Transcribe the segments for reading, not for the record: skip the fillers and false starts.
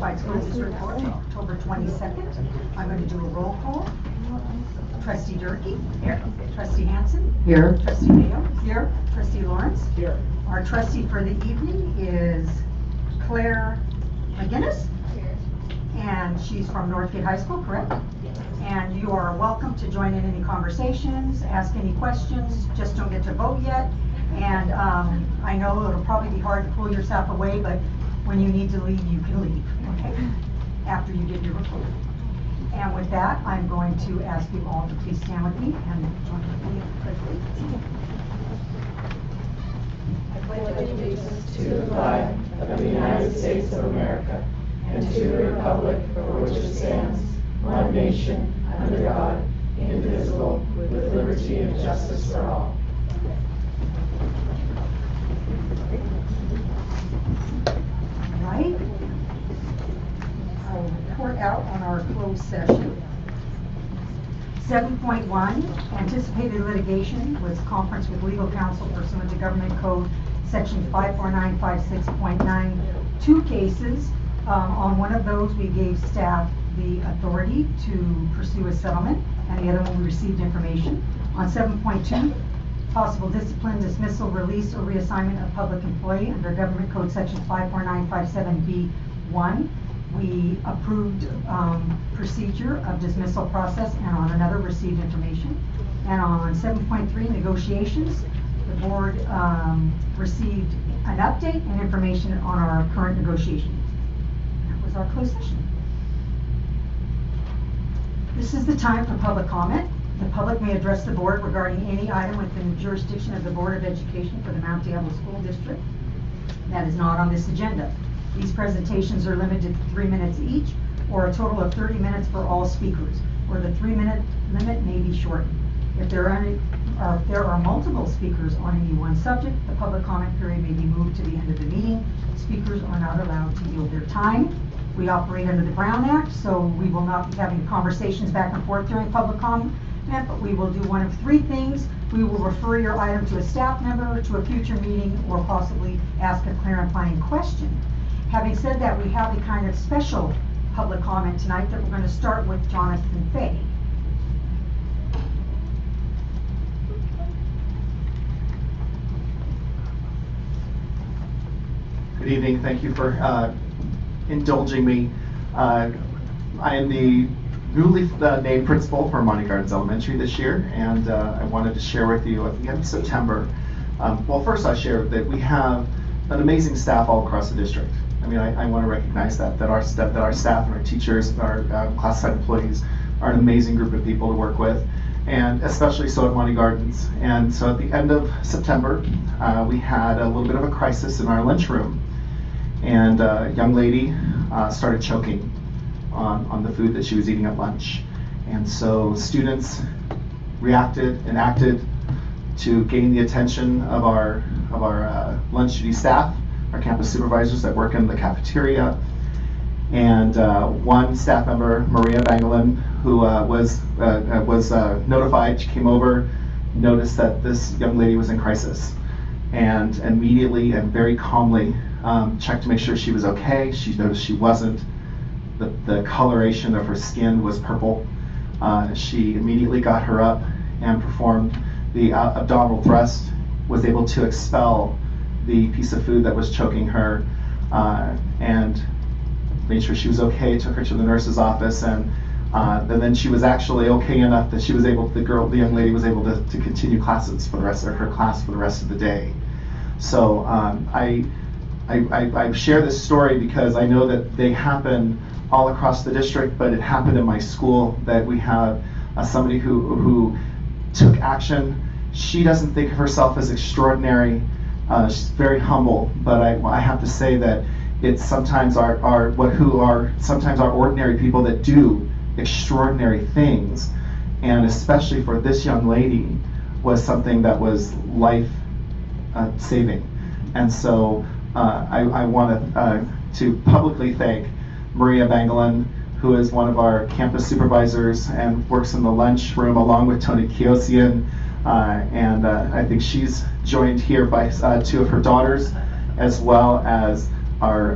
Unified School District Report, October 22nd. I'm going to do a roll call. Trustee Durkee. Here. Trustee Hansen. Here. Trustee Mayo. Here. Trustee Lawrence. Here. Our trustee for the evening is Claire McGinnis. Here. And she's from Northgate High School, correct? Yes. And you are welcome to join in any conversations, ask any questions, just don't get to vote yet. And I know it'll probably be hard to pull yourself away, but when you need to leave, you can leave, okay? After you give your report. And with that, I'm going to ask you all to please stand with me and join with me quickly. I pledge allegiance to the flag of the United States of America and to the republic for which it stands, one nation, under God, indivisible, with liberty and justice for all. All right. I'll report out on our closed session. 7.1, anticipated litigation was conference with legal counsel pursuant to Government Code Section 54956.9. Two cases. On one of those, we gave staff the authority to pursue a settlement, and the other one we received information. On 7.2, possible discipline, dismissal, release, or reassignment of public employee under Government Code Section 54957B1. We approved procedure of dismissal process, and on another received information. And on 7.3, negotiations, the board received an update and information on our current negotiations. That was our closed session. This is the time for public comment. The public may address the board regarding any item within the jurisdiction of the Board of Education for the Mount Diablo School District that is not on this agenda. These presentations are limited to 3 minutes each, or a total of 30 minutes for all speakers, or the 3-minute limit may be shortened. If there are multiple speakers on any one subject, the public comment period may be moved to the end of the meeting. Speakers are not allowed to yield their time. We operate under the Brown Act, so we will not be having conversations back and forth during public comment, but we will do one of three things. We will refer your item to a staff member, to a future meeting, or possibly ask a clarifying question. Having said that, we have a kind of special public comment tonight that we're going to start with Jonathan Fay. Good evening. Thank you for indulging me. I am the newly named principal for Monty Gardens Elementary this year, and I wanted to share with you at the end of September. Well, first I share that we have an amazing staff all across the district. I mean, I want to recognize that our staff and our teachers and our classified employees are an amazing group of people to work with, and especially so at Monty Gardens. And so at the end of September, we had a little bit of a crisis in our lunchroom, and a young lady started choking on the food that she was eating at lunch. And so students reacted and acted to gain the attention of our lunch duty staff, our campus supervisors that work in the cafeteria, and one staff member, Maria Bangalin, who was notified. She came over, noticed that this young lady was in crisis, and immediately and very calmly checked to make sure she was okay. She noticed she wasn't. The coloration of her skin was purple. She immediately got her up and performed the abdominal thrust, was able to expel the piece of food that was choking her, and made sure she was okay, took her to the nurse's office, and then she was actually okay enough that she was able, the young lady was able to continue classes for the rest of her class for the rest of the day. So I share this story because I know that they happen all across the district, but it happened in my school that we have somebody who took action. She doesn't think of herself as extraordinary. She's very humble, but I have to say that it's sometimes sometimes our ordinary people that do extraordinary things, and especially for this young lady was something that was life saving. And so I want to publicly thank Maria Bangalin, who is one of our campus supervisors and works in the lunchroom along with Tony Kiosian. And I think she's joined here by two of her daughters, as well as our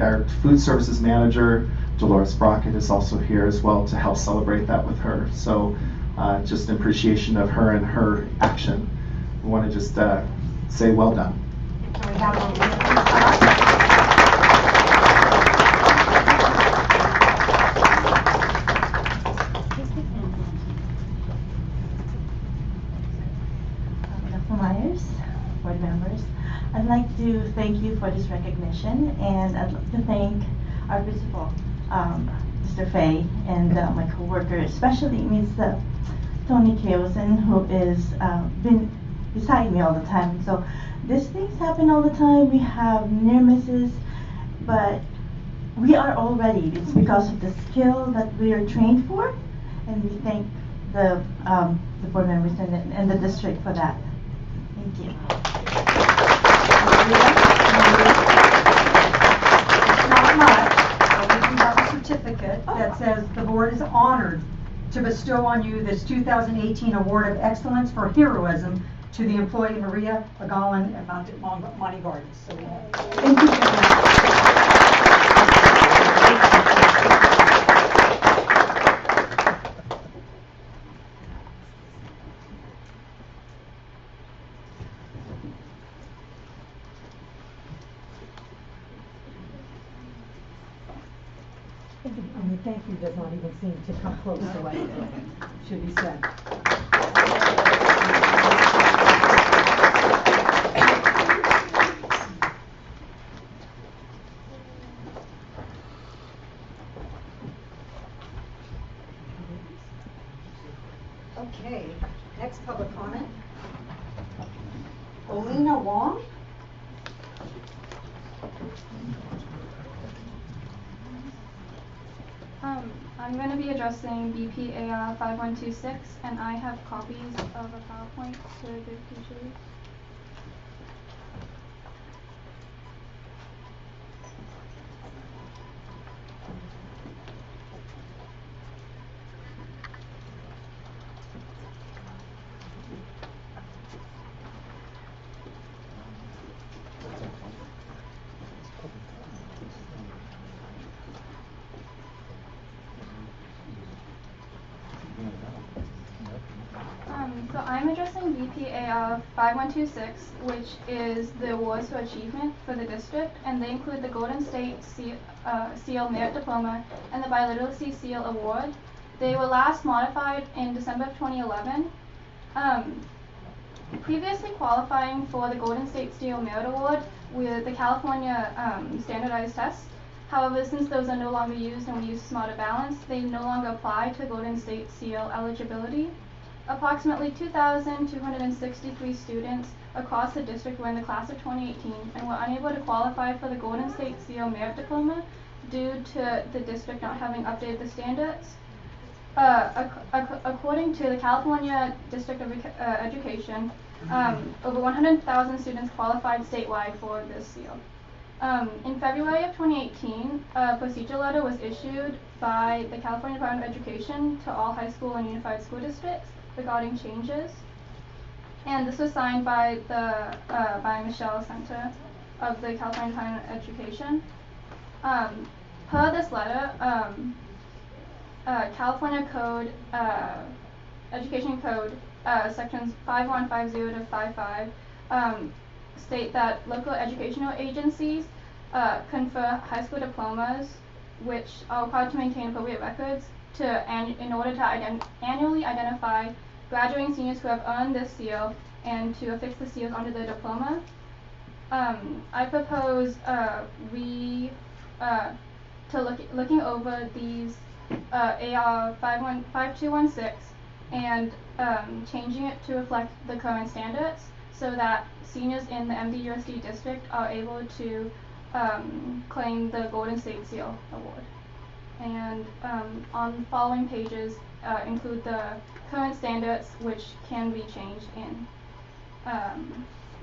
our food services manager, Dolores Brockett, is also here as well to help celebrate that with her. So just an appreciation of her and her action. I want to just say well done. Can we have a round Dr. Myers, board members, I'd like to thank you for this recognition, and I'd like to thank our principal, Mr. Fay, and my coworker, especially Ms. Tony Keosen, who is been beside me all the time. So these things happen all the time. We have near misses, but we are all ready. It's because of the skill that we are trained for, and we thank the board members and the district for that. Thank you. It's not much, but we do have a certificate that says the board is honored to bestow on you this 2018 Award of Excellence for Heroism to the employee Maria Agalan at Monte Gardens. So we have. Thank you very much. I mean, thank you does not even seem to come close to what should be said. Okay, next public comment. Olina Wong. I'm going to be addressing BPAR 5126, and I have copies of a PowerPoint to give to you. So I'm addressing BPAR 5126, which is the awards for achievement for the district, and they include the Golden State Seal Merit Diploma and the Biliteracy Seal Award. They were last modified in December of 2011. Previously qualifying for the Golden State Seal Merit Award with the California standardized tests. However, since those are no longer used and we use Smarter Balance, they no longer apply to Golden State Seal eligibility. Approximately 2,263 students across the district were in the class of 2018 and were unable to qualify for the Golden State Seal Merit Diploma due to the district not having updated the standards. According to the California District of Education, over 100,000 students qualified statewide for this seal. In February of 2018, a procedure letter was issued by the California Department of Education to all high school and unified school districts regarding changes, and this was signed by Michelle Center of the California Department of Education. Per this letter, California Code, Education Code, sections 5150 to 55, state that local educational agencies confer high school diplomas, which are required to maintain appropriate records in order to annually identify graduating seniors who have earned this seal and to affix the seals onto their diploma. I propose looking over these AR 5216 and changing it to reflect the current standards so that seniors in the MDUSD district are able to claim the Golden State Seal Award. And on the following pages include the current standards which can be changed in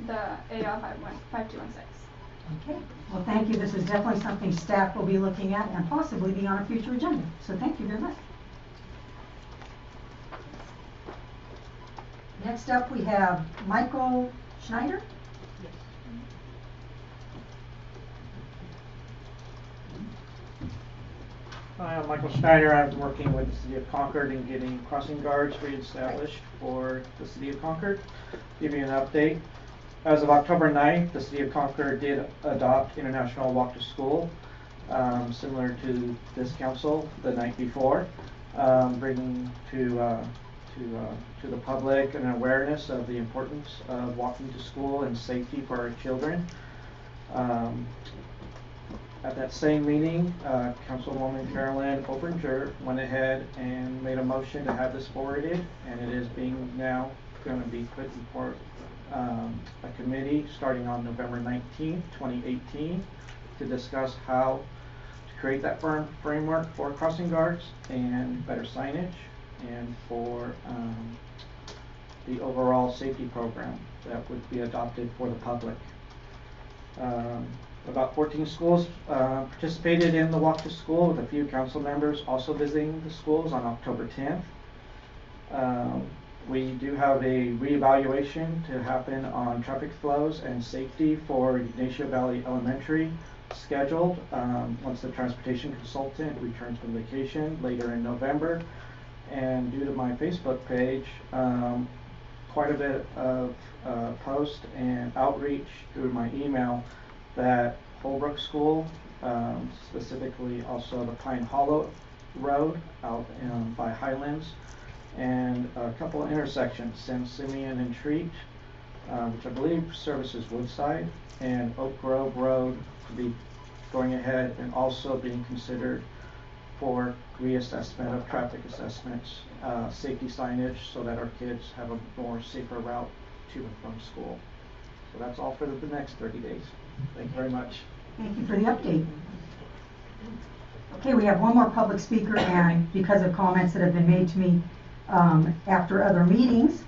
the AR 5216. Okay, well, thank you. This is definitely something staff will be looking at and possibly be on a future agenda. So thank you very much. Next up, we have Michael Schneider. Hi, I'm Michael Schneider. I'm working with the City of Concord in getting crossing guards reestablished for the City of Concord. Give you an update. As of October 9th, the City of Concord did adopt International Walk to School, similar to this council the night before, bringing to the public an awareness of the importance of walking to school and safety for our children. At that same meeting, Councilwoman Carolyn Obringer went ahead and made a motion to have this forwarded, and it is being now going to be put before a committee starting on November 19th, 2018, to discuss how to create that framework for crossing guards and better signage, and for the overall safety program that would be adopted for the public. About 14 schools participated in the Walk to School, with a few council members also visiting the schools on October 10th. We do have a reevaluation to happen on traffic flows and safety for Ignacio Valley Elementary scheduled once the transportation consultant returns from vacation later in November. And due to my Facebook page, quite a bit of post and outreach through my email that Holbrook School, specifically also the Pine Hollow Road out by Highlands, and a couple of intersections, San Simeon and Treat, which I believe services Woodside, and Oak Grove Road to be going ahead and also being considered for reassessment of traffic assessments, safety signage, so that our kids have a more safer route to and from school. So that's all for the next 30 days. Thank you very much. Thank you for the update. Okay, we have one more public speaker, and because of comments that have been made to me after other meetings,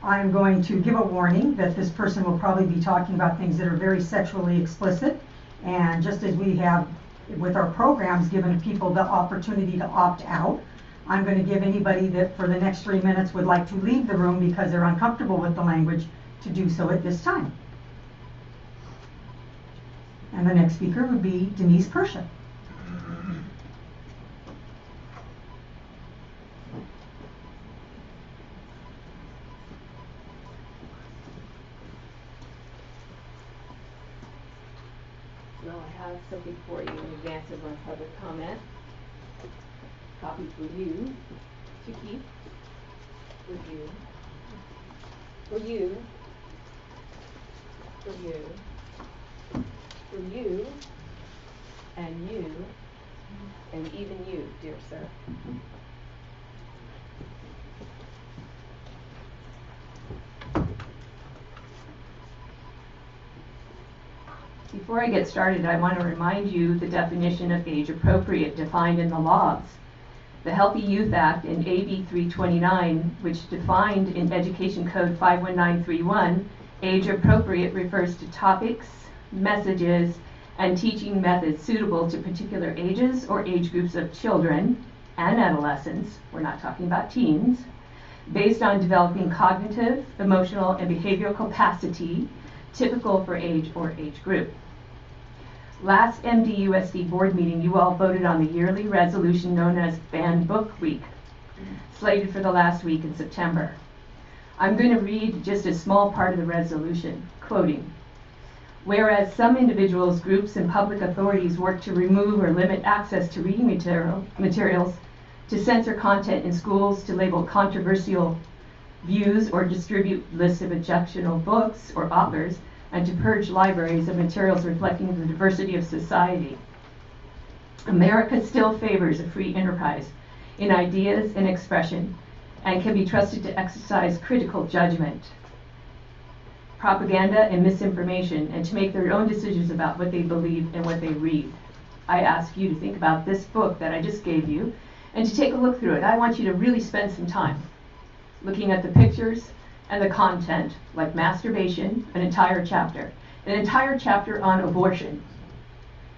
I'm going to give a warning that this person will probably be talking about things that are very sexually explicit. And just as we have with our programs given people the opportunity to opt out, I'm going to give anybody that for the next 3 minutes would like to leave the room because they're uncomfortable with the language to do so at this time. And the next speaker would be Denise Persha. Well, I have something for you in advance of our public comment. Copy for you to keep. For you. For you. For you. For you. And you. And even you, dear sir. Before I get started, I want to remind you the definition of age appropriate defined in the laws. The Healthy Youth Act in AB 329, which defined in Education Code 51931, age appropriate refers to topics, messages, and teaching methods suitable to particular ages or age groups of children and adolescents, we're not talking about teens, based on developing cognitive, emotional, and behavioral capacity typical for age or age group. Last MDUSD board meeting, you all voted on the yearly resolution known as Banned Book Week, slated for the last week in September. I'm going to read just a small part of the resolution, quoting, "Whereas some individuals, groups, and public authorities work to remove or limit access to reading materials, to censor content in schools, to label controversial views or distribute lists of objectionable books or authors, and to purge libraries of materials reflecting the diversity of society. America still favors a free enterprise in ideas and expression and can be trusted to exercise critical judgment, propaganda, and misinformation, and to make their own decisions about what they believe and what they read. I ask you to think about this book that I just gave you and to take a look through it. I want you to really spend some time looking at the pictures and the content, like masturbation, an entire chapter on abortion,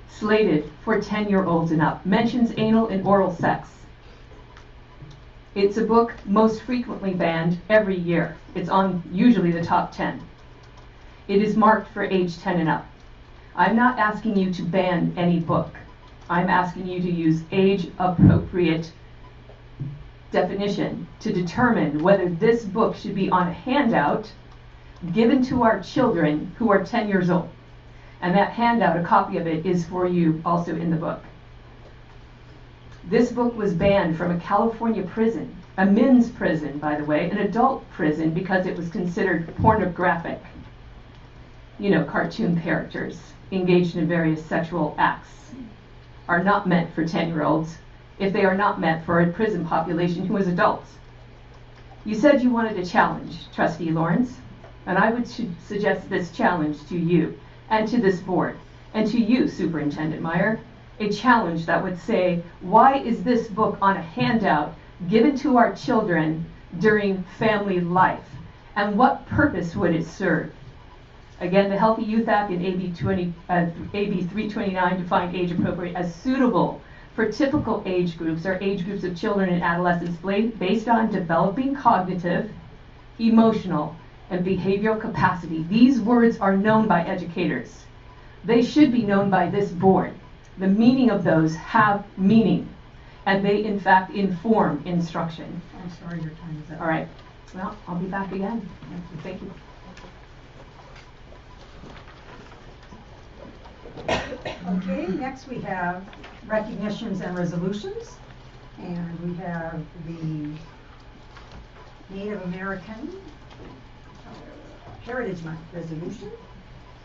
slated for 10-year-olds and up, mentions anal and oral sex. It's a book most frequently banned every year. It's on usually the top 10. It is marked for age 10 and up. I'm not asking you to ban any book. I'm asking you to use age-appropriate definition to determine whether this book should be on a handout given to our children who are 10 years old. And that handout, a copy of it, is for you also in the book. This book was banned from a California prison, a men's prison, by the way, an adult prison, because it was considered pornographic. You know, cartoon characters engaged in various sexual acts are not meant for 10-year-olds if they are not meant for a prison population who is adults. You said you wanted a challenge, Trustee Lawrence, and I would suggest this challenge to you and to this board and to you, Superintendent Meyer, a challenge that would say, why is this book on a handout given to our children during family life? And what purpose would it serve? Again, the Healthy Youth Act and AB 329 define age appropriate as suitable for typical age groups or age groups of children and adolescents based on developing cognitive, emotional, and behavioral capacity. These words are known by educators. They should be known by this board. The meaning of those have meaning, and they in fact inform instruction. I'm sorry, your time is up. All right, well, I'll be back again. Thank you. Okay, next we have recognitions and resolutions. And we have the Native American Heritage Month resolution.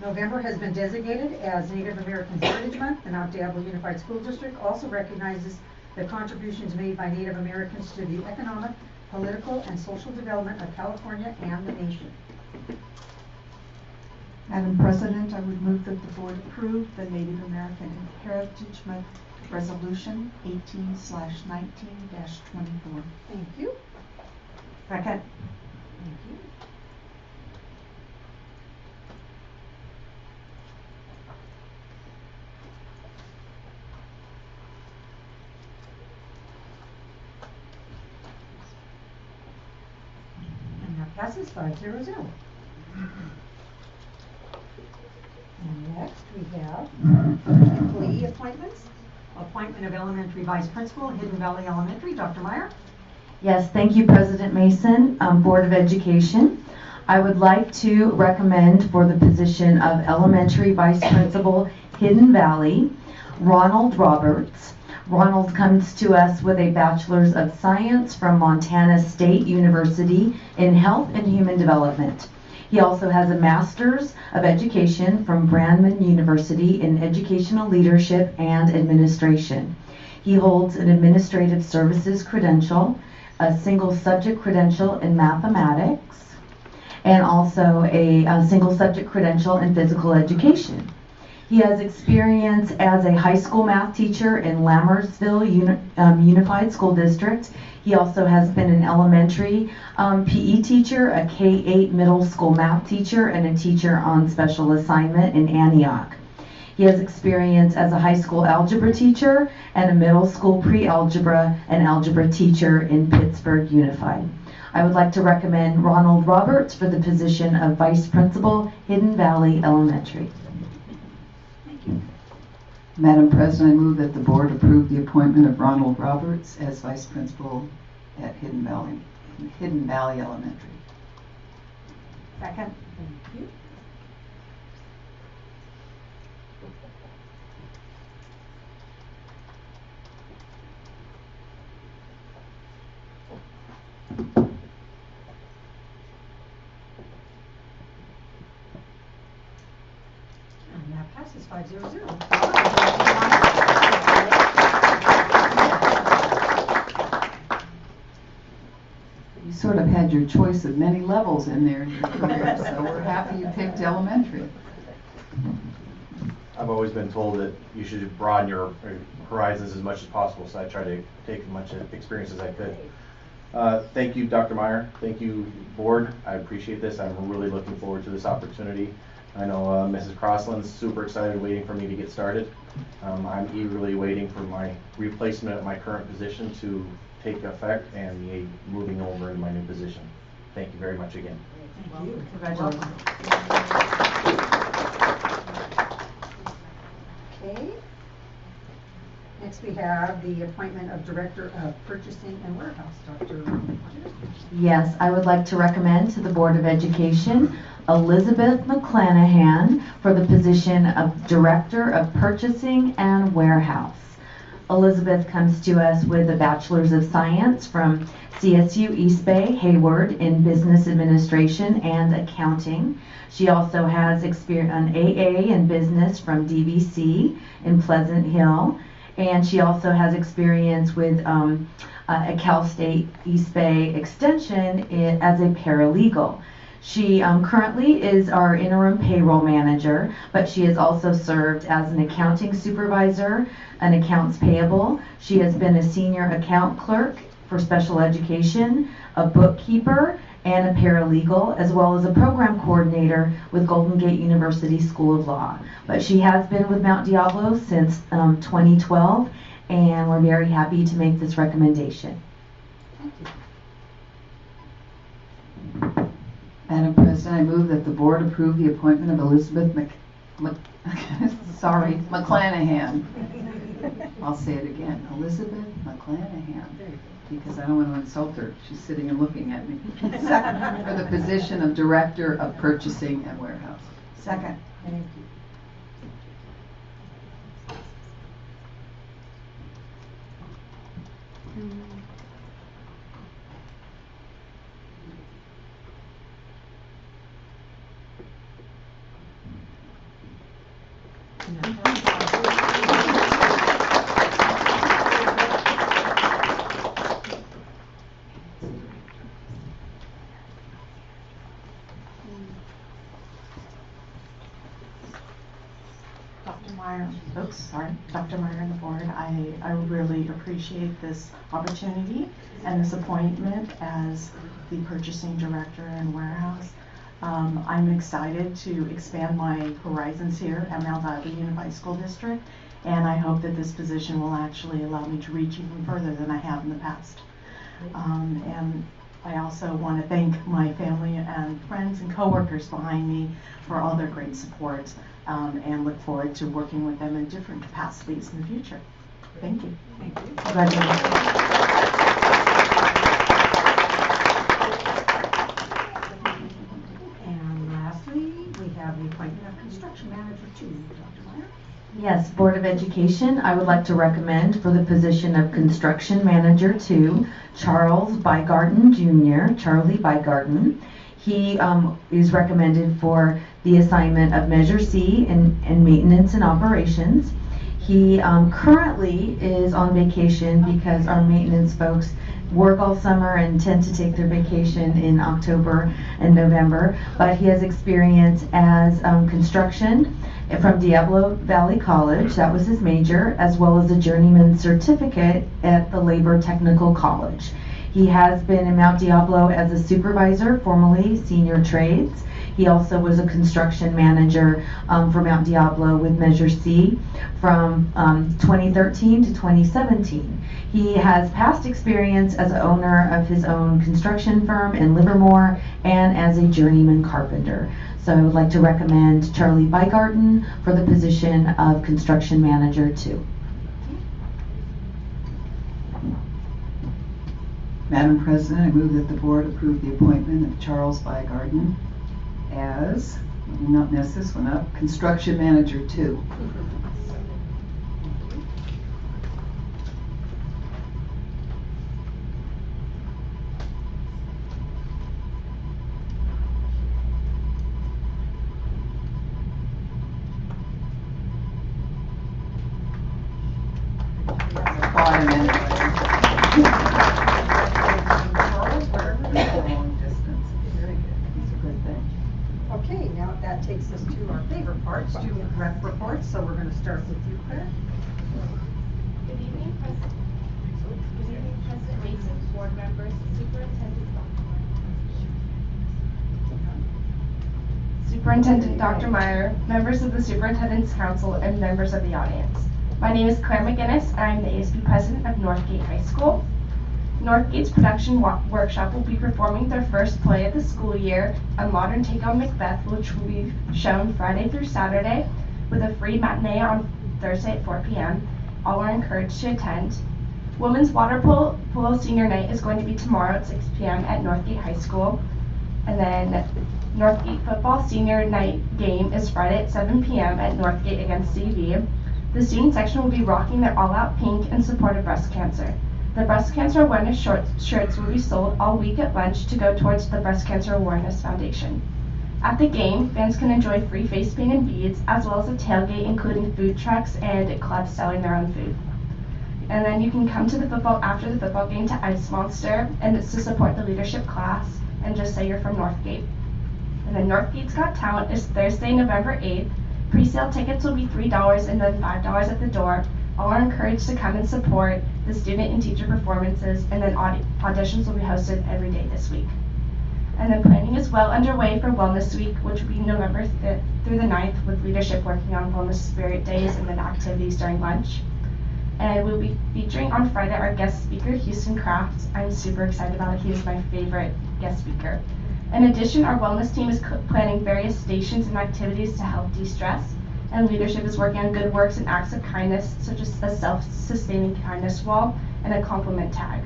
November has been designated as Native American Heritage Month. The Mount Diablo Unified School District also recognizes the contributions made by Native Americans to the economic, political, and social development of California and the nation. Madam President, I would move that the board approve the Native American Heritage Month Resolution 18/19-24. Thank you. Second. Thank you. And that passes 5-0. And next we have employee appointments. Appointment of elementary vice principal, Hidden Valley Elementary, Dr. Meyer. Yes, thank you, President Mason, Board of Education. I would like to recommend for the position of elementary vice principal, Hidden Valley, Ronald Roberts. Ronald comes to us with a Bachelor's of Science from Montana State University in Health and Human Development. He also has a Master's of Education from Brandman University in Educational Leadership and Administration. He holds an Administrative Services credential, a single subject credential in mathematics, and also a single subject credential in physical education. He has experience as a high school math teacher in Lammersville Unified School District. He also has been an elementary PE teacher, a K-8 middle school math teacher, and a teacher on special assignment in Antioch. He has experience as a high school algebra teacher and a middle school pre-algebra and algebra teacher in Pittsburgh Unified. I would like to recommend Ronald Roberts for the position of Vice Principal, Hidden Valley Elementary. Madam President, I move that the board approve the appointment of Ronald Roberts as Vice Principal at Hidden Valley Elementary. Second. Thank you. And that passes 5-0. You sort of had your choice of many levels in there in your career, so we're happy you picked elementary. I've always been told that you should broaden your horizons as much as possible, so I try to take as much experience as I could. Thank you, Dr. Meyer. Thank you, board. I appreciate this. I'm really looking forward to this opportunity. I know Mrs. Crossland's super excited, waiting for me to get started. I'm eagerly waiting for my replacement at my current position to take effect and me moving over into my new position. Thank you very much again. Thank you. Congratulations. Okay. Next, we have the appointment of Director of Purchasing and Warehouse, Dr. Myers. Yes, I would like to recommend to the Board of Education Elizabeth McClanahan for the position of Director of Purchasing and Warehouse. Elizabeth comes to us with a Bachelor's of Science from CSU East Bay, Hayward, in Business Administration and Accounting. She also has an AA in Business from DVC in Pleasant Hill, and she also has experience with at Cal State East Bay Extension as a paralegal. She currently is our interim payroll manager, but she has also served as an accounting supervisor, an accounts payable. She has been a senior account clerk for special education, a bookkeeper, and a paralegal, as well as a program coordinator with Golden Gate University School of Law. But she has been with Mount Diablo since 2012, and we're very happy to make this recommendation. Thank you. Madam President, I move that the board approve the appointment of Elizabeth McClanahan. I'll say it again, Elizabeth McClanahan, because I don't want to insult her. She's sitting and looking at me. Second, for the position of Director of Purchasing and Warehouse. Second. Thank you. Dr. Meyer and the board, I really appreciate this opportunity and this appointment as the purchasing director and warehouse. I'm excited to expand my horizons here at Mount Diablo Unified School District, and I hope that this position will actually allow me to reach even further than I have in the past. And I also want to thank my family and friends and coworkers behind me for all their great support, and look forward to working with them in different capacities in the future. Thank you. Thank you. Congratulations. And lastly, we have the appointment of Construction Manager 2, Dr. Meyer. Yes, Board of Education, I would like to recommend for the position of Construction Manager 2, Charles Bygarden Jr., Charlie Bygarden. He is recommended for the assignment of Measure C in maintenance and operations. He currently is on vacation because our maintenance folks work all summer and tend to take their vacation in October and November, but he has experience as construction from Diablo Valley College, that was his major, as well as a journeyman certificate at the Labor Technical College. He has been in Mount Diablo as a supervisor, formerly senior trades. He also was a construction manager for Mount Diablo with Measure C from 2013 to 2017. He has past experience as an owner of his own construction firm in Livermore and as a journeyman carpenter. So I would like to recommend Charlie Bygarden for the position of Construction Manager 2. Madam President, I move that the board approve the appointment of Charles Bygarden as, let me not mess this one up, Construction Manager 2. Thought a minute. Okay, now that takes us to our favorite parts, to rep reports. So we're going to start with you, Claire. Good evening, President. Good evening, President Mason, board members, Superintendent Dr. Meyer, members of the Superintendent's Council, and members of the audience. My name is Claire McGinnis, and I'm the ASB president of Northgate High School. Northgate's production workshop will be performing their first play of the school year, a modern take on Macbeth, which will be shown Friday through Saturday with a free matinee on Thursday at 4 p.m. All are encouraged to attend. Women's water polo senior night is going to be tomorrow at 6 p.m. at Northgate High School. And then Northgate football senior night game is Friday at 7 p.m. at Northgate against CV. The student section will be rocking their all-out pink in support of breast cancer. The breast cancer awareness shirts will be sold all week at lunch to go towards the Breast Cancer Awareness Foundation. At the game, fans can enjoy free face paint and beads, as well as a tailgate including food trucks and clubs selling their own food. And then you can come to the football after the football game to Ice Monster, and it's to support the leadership class, and just say you're from Northgate. And then Northgate's Got Talent is Thursday, November 8th. Pre-sale tickets will be $3 and then $5 at the door. All are encouraged to come and support the student and teacher performances, and then auditions will be hosted every day this week. And then planning is well underway for Wellness Week, which will be November 5th through the 9th, with leadership working on Wellness Spirit Days and then activities during lunch. And we'll be featuring on Friday our guest speaker, Houston Kraft. I'm super excited about it. He is my favorite guest speaker. In addition, our wellness team is planning various stations and activities to help de-stress, and leadership is working on good works and acts of kindness, such as a self-sustaining kindness wall and a compliment tag.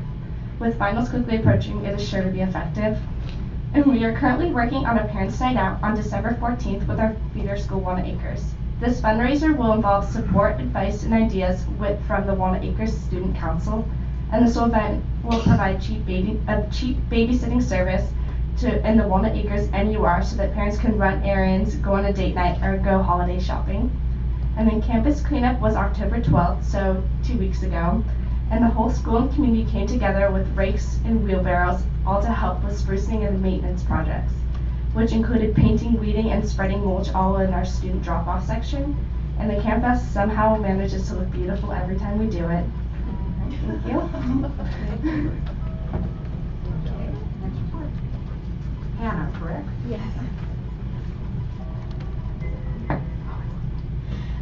With finals quickly approaching, it is sure to be effective. And we are currently working on a Parents' Night Out on December 14th with our feeder school, Walnut Acres. This fundraiser will involve support, advice, and ideas from the Walnut Acres Student Council, and this event will provide cheap babysitting service in the Walnut Acres NUR so that parents can run errands, go on a date night, or go holiday shopping. And then campus cleanup was October 12th, so 2 weeks ago, and the whole school and community came together with rakes and wheelbarrows, all to help with sprucing and maintenance projects, which included painting, weeding, and spreading mulch all in our student drop-off section. And the campus somehow manages to look beautiful every time we do it. Thank you. Hannah, correct? Yes.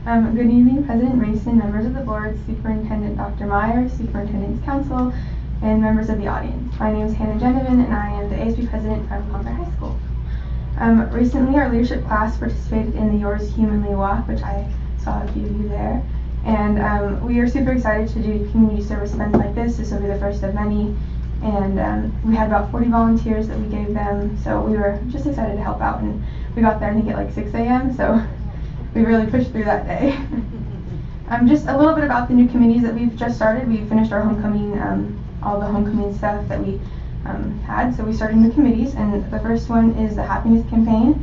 Good evening, President Mason, members of the board, Superintendent Dr. Meyer, Superintendent's Council, and members of the audience. My name is Hannah Genovan, and I am the ASB President from Concord High School. Recently, our leadership class participated in the Yours Humanly Walk, which I saw a few of you there. And we are super excited to do community service events like this. This will be the first of many. And we had about 40 volunteers that we gave them, so we were just excited to help out. And we got there, I think, at like 6 a.m., so we really pushed through that day. Just a little bit about the new committees that we've just started. We finished our homecoming, all the homecoming stuff that we had, so we started new committees, and the first one is the Happiness Campaign,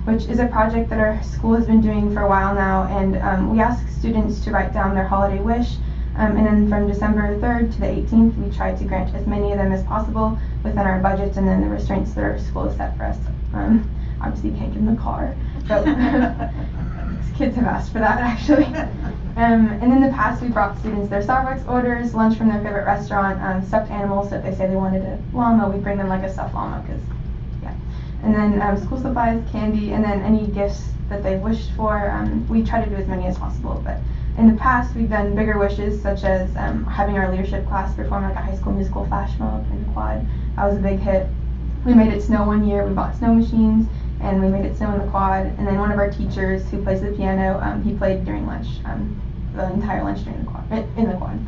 which is a project that our school has been doing for a while now, and we ask students to write down their holiday wish. And then from December 3rd to the 18th, we try to grant as many of them as possible within our budgets and then the restraints that our school has set for us. Obviously, you can't give them the car, but kids have asked for that, actually. And in the past, we brought students their Starbucks orders, lunch from their favorite restaurant, stuffed animals. So if they say they wanted a llama, we bring them like a stuffed llama, because, yeah. And then school supplies, candy, and then any gifts that they've wished for. We try to do as many as possible, but in the past, we've done bigger wishes, such as having our leadership class perform like a High School Musical flash mob in the quad. That was a big hit. We made it snow one year. We bought snow machines, and we made it snow in the quad. And then one of our teachers who plays the piano, he played during lunch, the entire lunch during the quad, in the quad.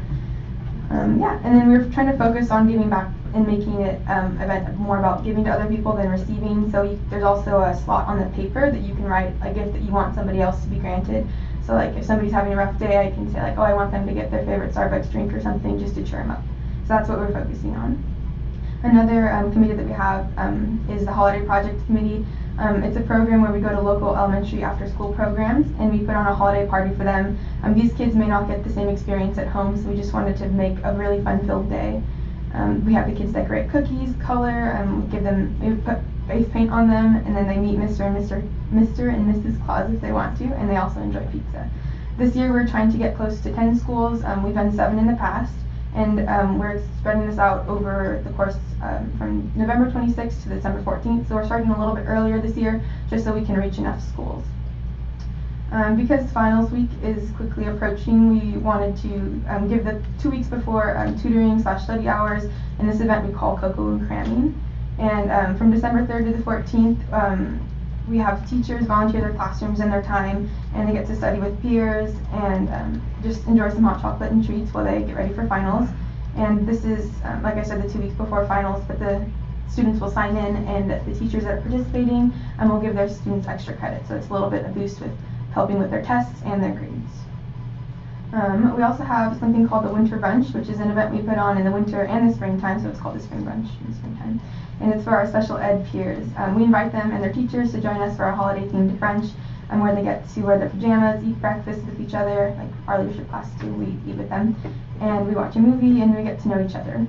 Yeah, and then we're trying to focus on giving back and making it event more about giving to other people than receiving. So there's also a slot on the paper that you can write a gift that you want somebody else to be granted. So like if somebody's having a rough day, I can say like, oh, I want them to get their favorite Starbucks drink or something just to cheer them up. So that's what we're focusing on. Another committee that we have is the Holiday Project Committee. It's a program where we go to local elementary after-school programs and we put on a holiday party for them. These kids may not get the same experience at home, so we just wanted to make a really fun-filled day. We have the kids decorate cookies, color, we put face paint on them, and then they meet Mr. and Mrs. Claus if they want to, and they also enjoy pizza. This year we're trying to get close to 10 schools. We've done 7 in the past, and we're spreading this out over the course from November 26th to December 14th, so we're starting a little bit earlier this year just so we can reach enough schools. Because finals week is quickly approaching, we wanted to give the 2 weeks before tutoring/study hours in this event we call Cocoa and Cramming. And from December 3rd to the 14th, we have teachers volunteer their classrooms and their time, and they get to study with peers and just enjoy some hot chocolate and treats while they get ready for finals. And this is, like I said, the 2 weeks before finals, but the students will sign in, and the teachers that are participating will give their students extra credit. So it's a little bit of a boost with helping with their tests and their grades. We also have something called the Winter Brunch, which is an event we put on in the winter and the springtime, so it's called the Spring Brunch in the springtime. And it's for our special ed peers. We invite them and their teachers to join us for our holiday-themed brunch, where they get to wear their pajamas, eat breakfast with each other, like our leadership class too, we eat with them, and we watch a movie and we get to know each other.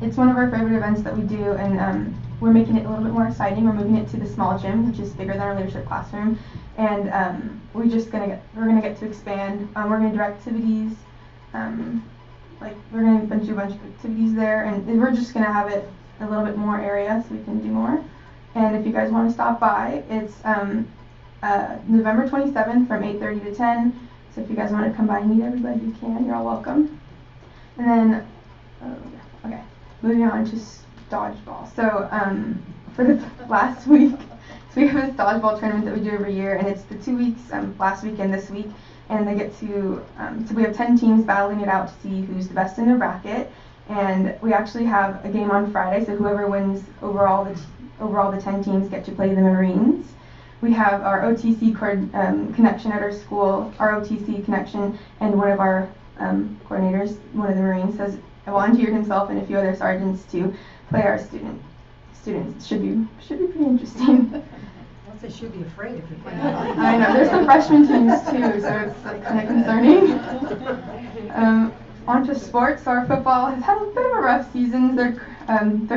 It's one of our favorite events that we do, and we're making it a little bit more exciting. We're moving it to the small gym, which is bigger than our leadership classroom, and we're gonna get to expand. We're gonna do activities, like we're gonna do a bunch of activities there, and we're just gonna have it a little bit more area so we can do more. And if you guys want to stop by, it's November 27th from 8:30 to 10. So if you guys want to come by and meet everybody, you can. You're all welcome. And then, okay, moving on to dodgeball. So for the last week, so we have this dodgeball tournament that we do every year, and it's the 2 weeks, last week and this week, and they get to, so we have 10 teams battling it out to see who's the best in their bracket, and we actually have a game on Friday, so whoever wins overall the 10 teams get to play the Marines. We have our OTC connection at our school, our OTC connection, and one of our coordinators, one of the Marines, has volunteered himself and a few other sergeants to play our students. It should be pretty interesting. They should be afraid if you're playing. I know, there's some freshman teams too, so it's like kind of concerning. On to sports. So our football has had a bit of a rough season. They're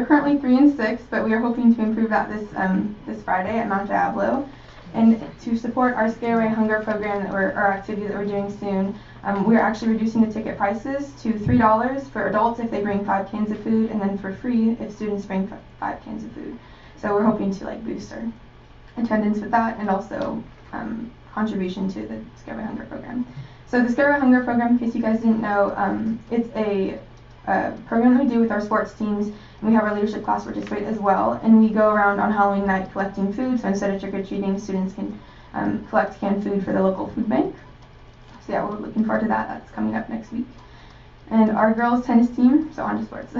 currently 3-6, but we are hoping to improve that this Friday at Mount Diablo. And to support our Scare Away Hunger program our activity that we're doing soon, we're actually reducing the ticket prices to $3 for adults if they bring 5 cans of food, and then for free if students bring 5 cans of food. So we're hoping to boost our attendance with that, and also contribution to the Scare Away Hunger program. So the Scare Away Hunger program, in case you guys didn't know, it's a program that we do with our sports teams, and we have our leadership class participate as well, and we go around on Halloween night collecting food. So instead of trick-or-treating, students can collect canned food for the local food bank. So yeah, we're looking forward to that. That's coming up next week. And our girls tennis team, so on to sports.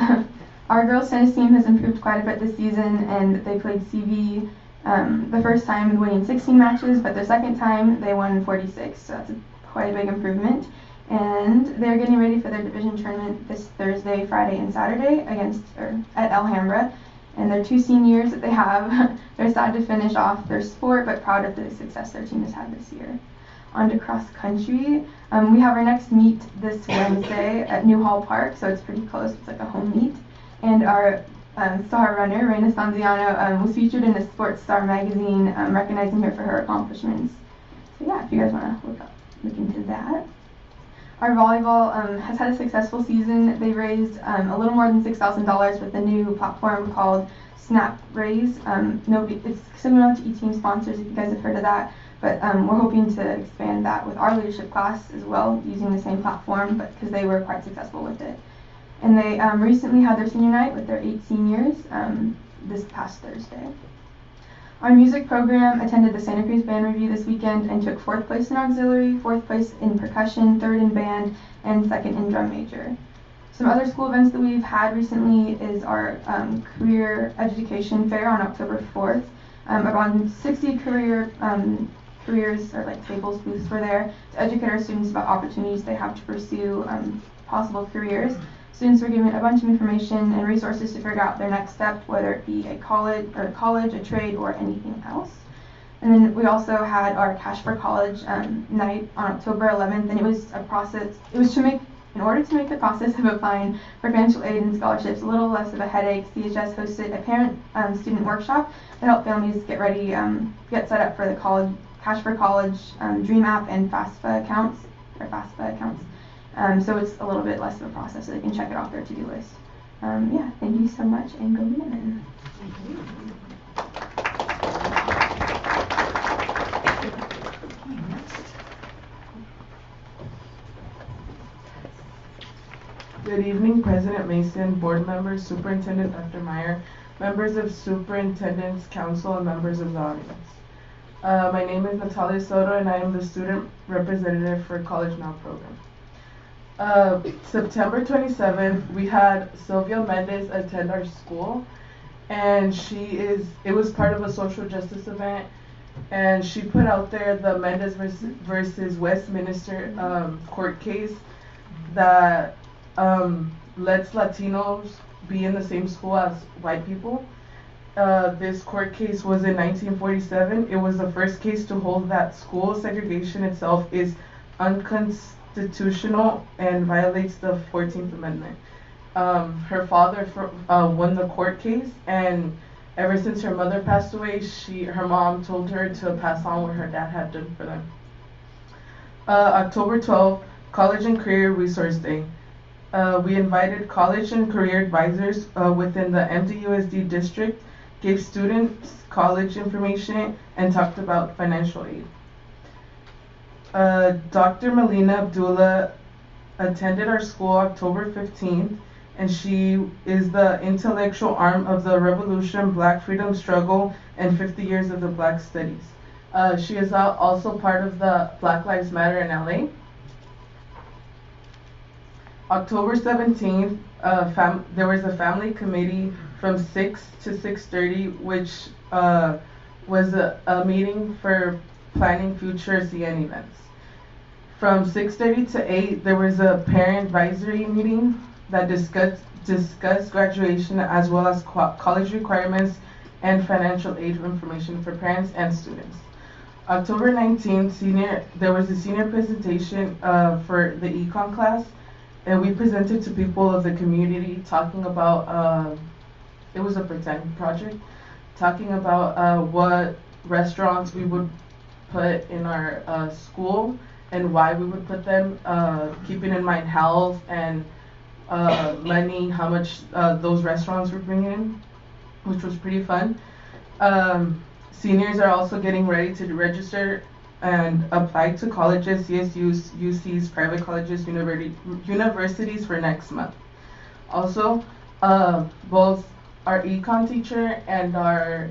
Our girls tennis team has improved quite a bit this season, and they played CV the first time winning 16 matches, but the second time they won 46, so that's quite a big improvement. And they're getting ready for their division tournament this Thursday, Friday, and Saturday at Alhambra. And they're 2 seniors that they have. They're sad to finish off their sport, but proud of the success their team has had this year. On to cross country. We have our next meet this Wednesday at Newhall Park, so it's pretty close. It's like a home meet. And our star runner, Reina Stanziano, was featured in the Sports Star magazine, recognizing her for her accomplishments. So yeah, if you guys want to look into that. Our volleyball has had a successful season. They raised a little more than $6,000 with a new platform called Snap Raise. It's similar to eTeam Sponsors, if you guys have heard of that, but we're hoping to expand that with our leadership class as well, using the same platform, but because they were quite successful with it. And they recently had their senior night with their 8 seniors this past Thursday. Our music program attended the Santa Cruz Band Review this weekend and took 4th place in auxiliary, 4th place in percussion, 3rd in band, and 2nd in drum major. Some other school events that we've had recently is our career education fair on October 4th. Around 60 careers or tables, booths were there to educate our students about opportunities they have to pursue possible careers. Students were given a bunch of information and resources to figure out their next step, whether it be a college, a trade, or anything else. And then we also had our Cash for College night on October 11th, and it was a process. It was in order to make the process of applying for financial aid and scholarships a little less of a headache. CHS hosted a parent-student workshop to help families get set up for the Cash for College Dream App and FAFSA accounts. So it's a little bit less of a process, so they can check it off their to-do list. Yeah, thank you so much, and go Minutemen. Thank you. Good evening, President Mason, board members, Superintendent Dr. Meyer, members of Superintendent's Council, and members of the audience. My name is Natalia Soto, and I am the student representative for College Now program. September 27th, we had Sylvia Mendez attend our school, and it was part of a social justice event, and she put out there the Mendez versus Westminster court case that lets Latinos be in the same school as white people. This court case was in 1947. It was the first case to hold that school segregation itself is unconstitutional and violates the 14th Amendment. Her father won the court case, and ever since her mother passed away, her mom told her to pass on what her dad had done for them. October 12th, College and Career Resource Day. We invited college and career advisors within the MDUSD district, gave students college information, and talked about financial aid. Dr. Melina Abdullah attended our school October 15th, and she is the intellectual arm of the Revolution Black Freedom Struggle and 50 Years of the Black Studies. She is also part of the Black Lives Matter in LA. October 17th, there was a family committee from 6 to 6:30, which was a meeting for planning future CN events. From 6:30 to 8, there was a parent advisory meeting that discussed graduation as well as college requirements and financial aid information for parents and students. October 19th, there was a senior presentation for the econ class, and we presented to people of the community talking about, it was a pretend project, talking about what restaurants we would put in our school and why we would put them, keeping in mind health and money, how much those restaurants were bringing in, which was pretty fun. Seniors are also getting ready to register and apply to colleges, CSUs, UCs, private colleges, universities for next month. Also, both our econ teacher and our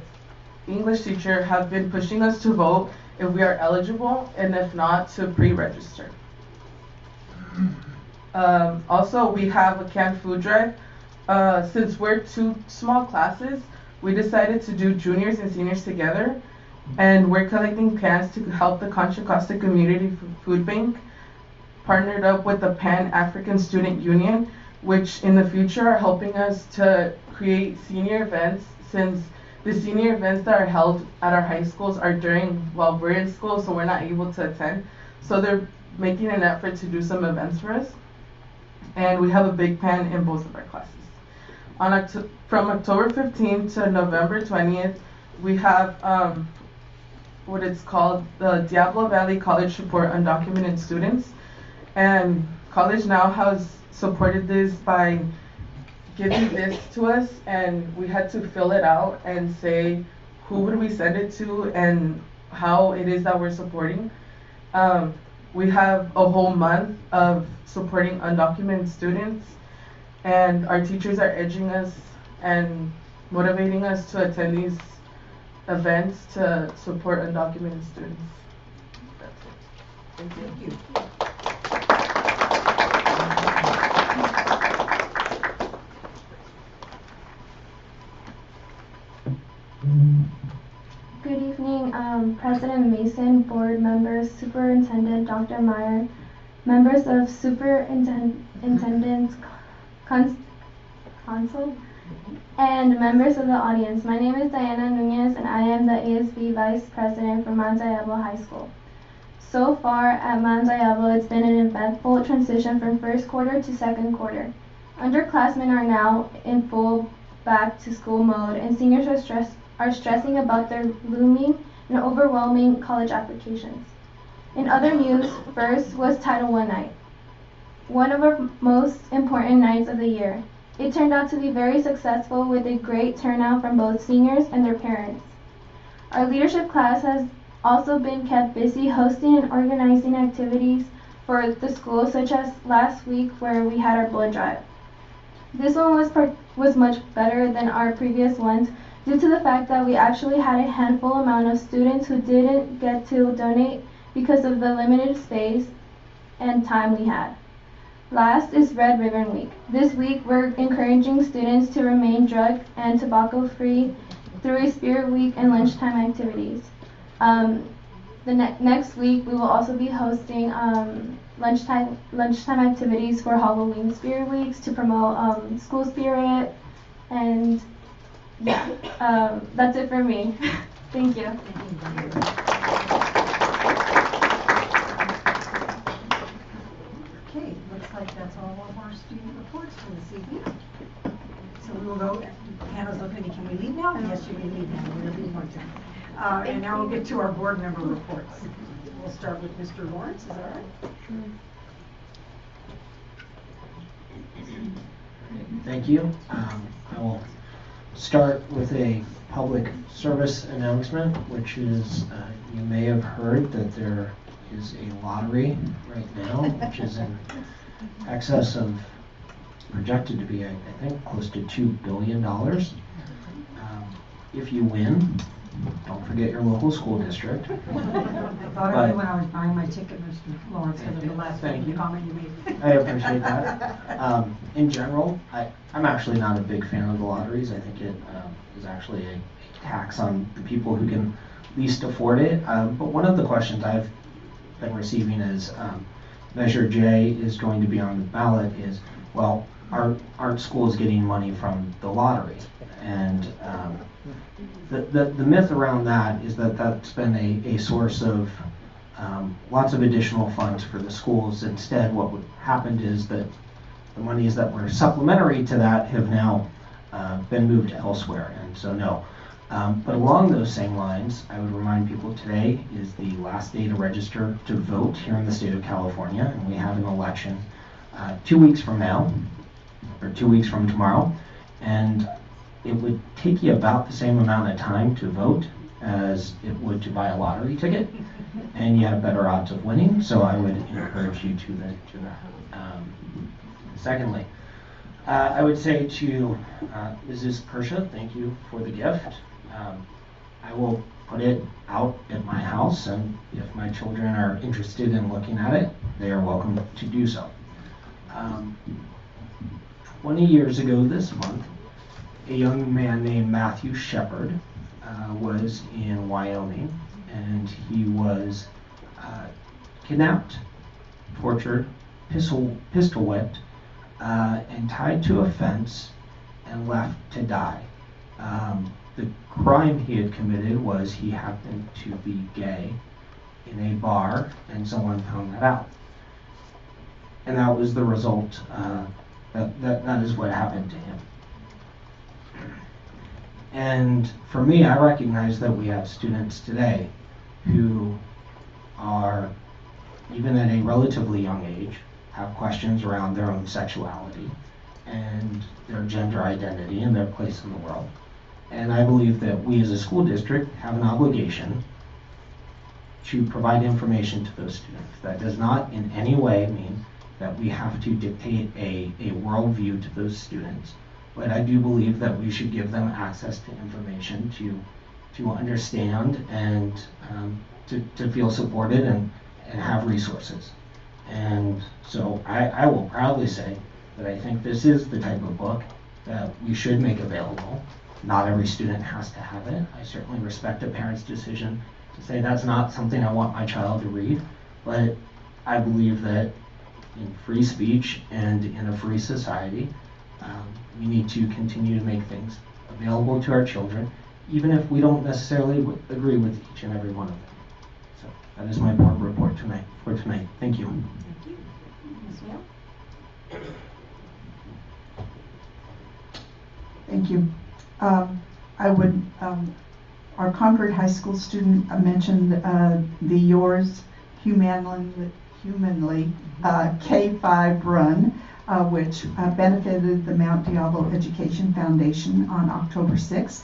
English teacher have been pushing us to vote if we are eligible, and if not, to pre-register. Also, we have a canned food drive. Since we're 2 small classes, we decided to do juniors and seniors together, and we're collecting cans to help the Contra Costa Community Food Bank, partnered up with the Pan-African Student Union, which in the future are helping us to create senior events, since the senior events that are held at our high schools are while we're in school, so we're not able to attend. So they're making an effort to do some events for us, and we have a big pan in both of our classes. From October 15th to November 20th, we have what it's called the Diablo Valley College Report Undocumented Students, and College Now has supported this by giving this to us, and we had to fill it out and say who would we send it to and how it is that we're supporting. We have a whole month of supporting undocumented students, and our teachers are edging us and motivating us to attend these events to support undocumented students. That's it. Thank you. Good evening, President Mason, board members, Superintendent Dr. Meyer, members of Superintendent's Council, and members of the audience. My name is Diana Nunez, and I am the ASB Vice President for Mount Diablo High School. So far at Mount Diablo, it's been an eventful transition from first quarter to second quarter. Underclassmen are now in full back-to-school mode, and seniors are stressing about their looming and overwhelming college applications. In other news, first was Title I night, one of our most important nights of the year. It turned out to be very successful with a great turnout from both seniors and their parents. Our leadership class has also been kept busy hosting and organizing activities for the school, such as last week where we had our blood drive. This one was much better than our previous ones due to the fact that we actually had a handful amount of students who didn't get to donate because of the limited space and time we had. Last is Red Ribbon Week. This week we're encouraging students to remain drug and tobacco free through a Spirit Week and lunchtime activities. Next week we will also be hosting lunchtime activities for Halloween Spirit Weeks to promote school spirit, and yeah, that's it for me. Thank you. Okay, looks like that's all of our student reports for this evening. So we will go, Hannah's looking at me, can we leave now? Yes, you may leave now, we'll leave one time. And now we'll get to our board member reports. We'll start with Mr. Lawrence, is that all right? Thank you. I will start with a public service announcement, which is you may have heard that there is a lottery right now, which is in excess of, projected to be, I think, close to $2 billion. If you win, don't forget your local school district. I thought of you when I was buying my ticket, Mr. Lawrence, because of the last comment you made. I appreciate that. In general, I'm actually not a big fan of the lotteries. I think it is actually a tax on the people who can least afford it. But one of the questions I've been receiving is Measure J is going to be on the ballot is, well, aren't schools getting money from the lottery? And the myth around that is that that's been a source of lots of additional funds for the schools. Instead, what happened is that the monies that were supplementary to that have now been moved elsewhere, and so no. But along those same lines, I would remind people today is the last day to register to vote here in the state of California, and we have an election 2 weeks from now, or 2 weeks from tomorrow, and it would take you about the same amount of time to vote as it would to buy a lottery ticket, and you have better odds of winning, so I would encourage you to that. Secondly, I would say to Mrs. Kershaw, thank you for the gift. I will put it out at my house, and if my children are interested in looking at it, they are welcome to do so. 20 years ago this month, a young man named Matthew Shepard was in Wyoming, and he was kidnapped, tortured, pistol whipped, and tied to a fence and left to die. The crime he had committed was he happened to be gay in a bar, and someone found that out. And that was the result. That is what happened to him. And for me, I recognize that we have students today who are, even at a relatively young age, have questions around their own sexuality and their gender identity and their place in the world. And I believe that we as a school district have an obligation to provide information to those students. That does not in any way mean that we have to dictate a worldview to those students. But I do believe that we should give them access to information to understand and to feel supported and have resources. And so I will proudly say that I think this is the type of book that we should make available. Not every student has to have it. I certainly respect a parent's decision to say that's not something I want my child to read, but I believe that in free speech and in a free society, we need to continue to make things available to our children, even if we don't necessarily agree with each and every one of them. So that is my board report for tonight. Thank you. Thank you. Ms. Yale? Thank you. Our Concord High School student mentioned the Yours Humanly K5 run, which benefited the Mount Diablo Education Foundation on October 6th.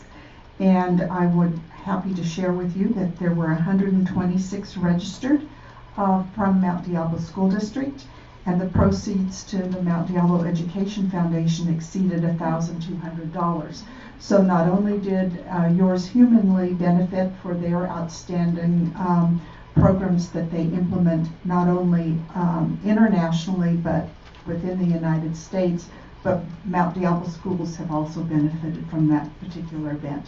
And I would happy to share with you that there were 126 registered from Mount Diablo School District, and the proceeds to the Mount Diablo Education Foundation exceeded $1,200. So not only did Yours Humanly benefit for their outstanding programs that they implement not only internationally but within the United States, but Mount Diablo schools have also benefited from that particular event.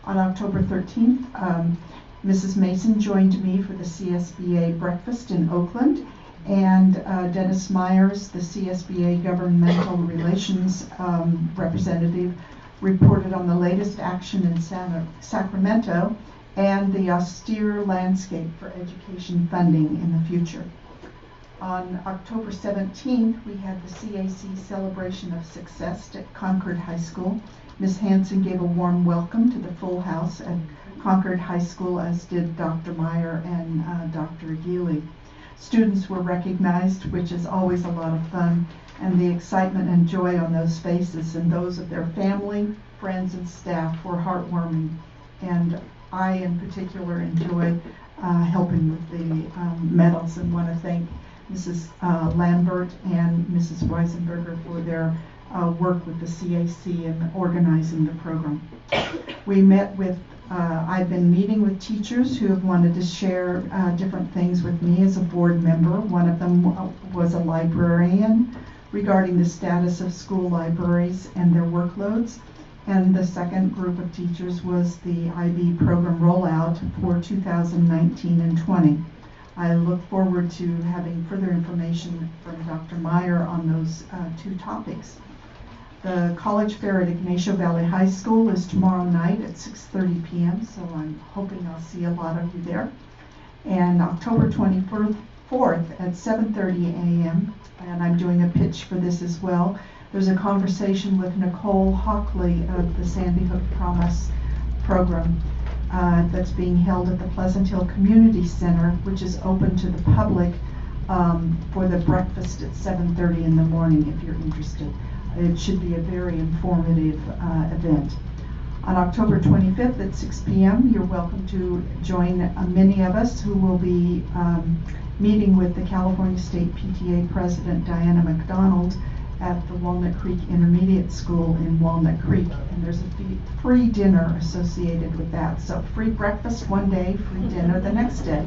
On October 13th, Mrs. Mason joined me for the CSBA breakfast in Oakland, and Dennis Myers, the CSBA Governmental Relations representative, reported on the latest action in Sacramento and the austere landscape for education funding in the future. On October 17th, we had the CAC Celebration of Success at Concord High School. Ms. Hanson gave a warm welcome to the full house at Concord High School, as did Dr. Meyer and Dr. Aguili. Students were recognized, which is always a lot of fun, and the excitement and joy on those faces and those of their family, friends, and staff were heartwarming. And I, in particular, enjoy helping with the medals and want to thank Mrs. Lambert and Mrs. Weisenberger for their work with the CAC in organizing the program. We met with, I've been meeting with teachers who have wanted to share different things with me as a board member. One of them was a librarian regarding the status of school libraries and their workloads. And the second group of teachers was the IB program rollout for 2019 and 20. I look forward to having further information from Dr. Meyer on those two topics. The college fair at Ignacio Valley High School is tomorrow night at 6:30 p.m., so I'm hoping I'll see a lot of you there. And October 24th at 7:30 a.m., and I'm doing a pitch for this as well, there's a conversation with Nicole Hockley of the Sandy Hook Promise program that's being held at the Pleasant Hill Community Center, which is open to the public for the breakfast at 7:30 in the morning if you're interested. It should be a very informative event. On October 25th at 6 p.m., you're welcome to join many of us who will be meeting with the California State PTA President Diana McDonald at the Walnut Creek Intermediate School in Walnut Creek, and there's a free dinner associated with that. So free breakfast one day, free dinner the next day.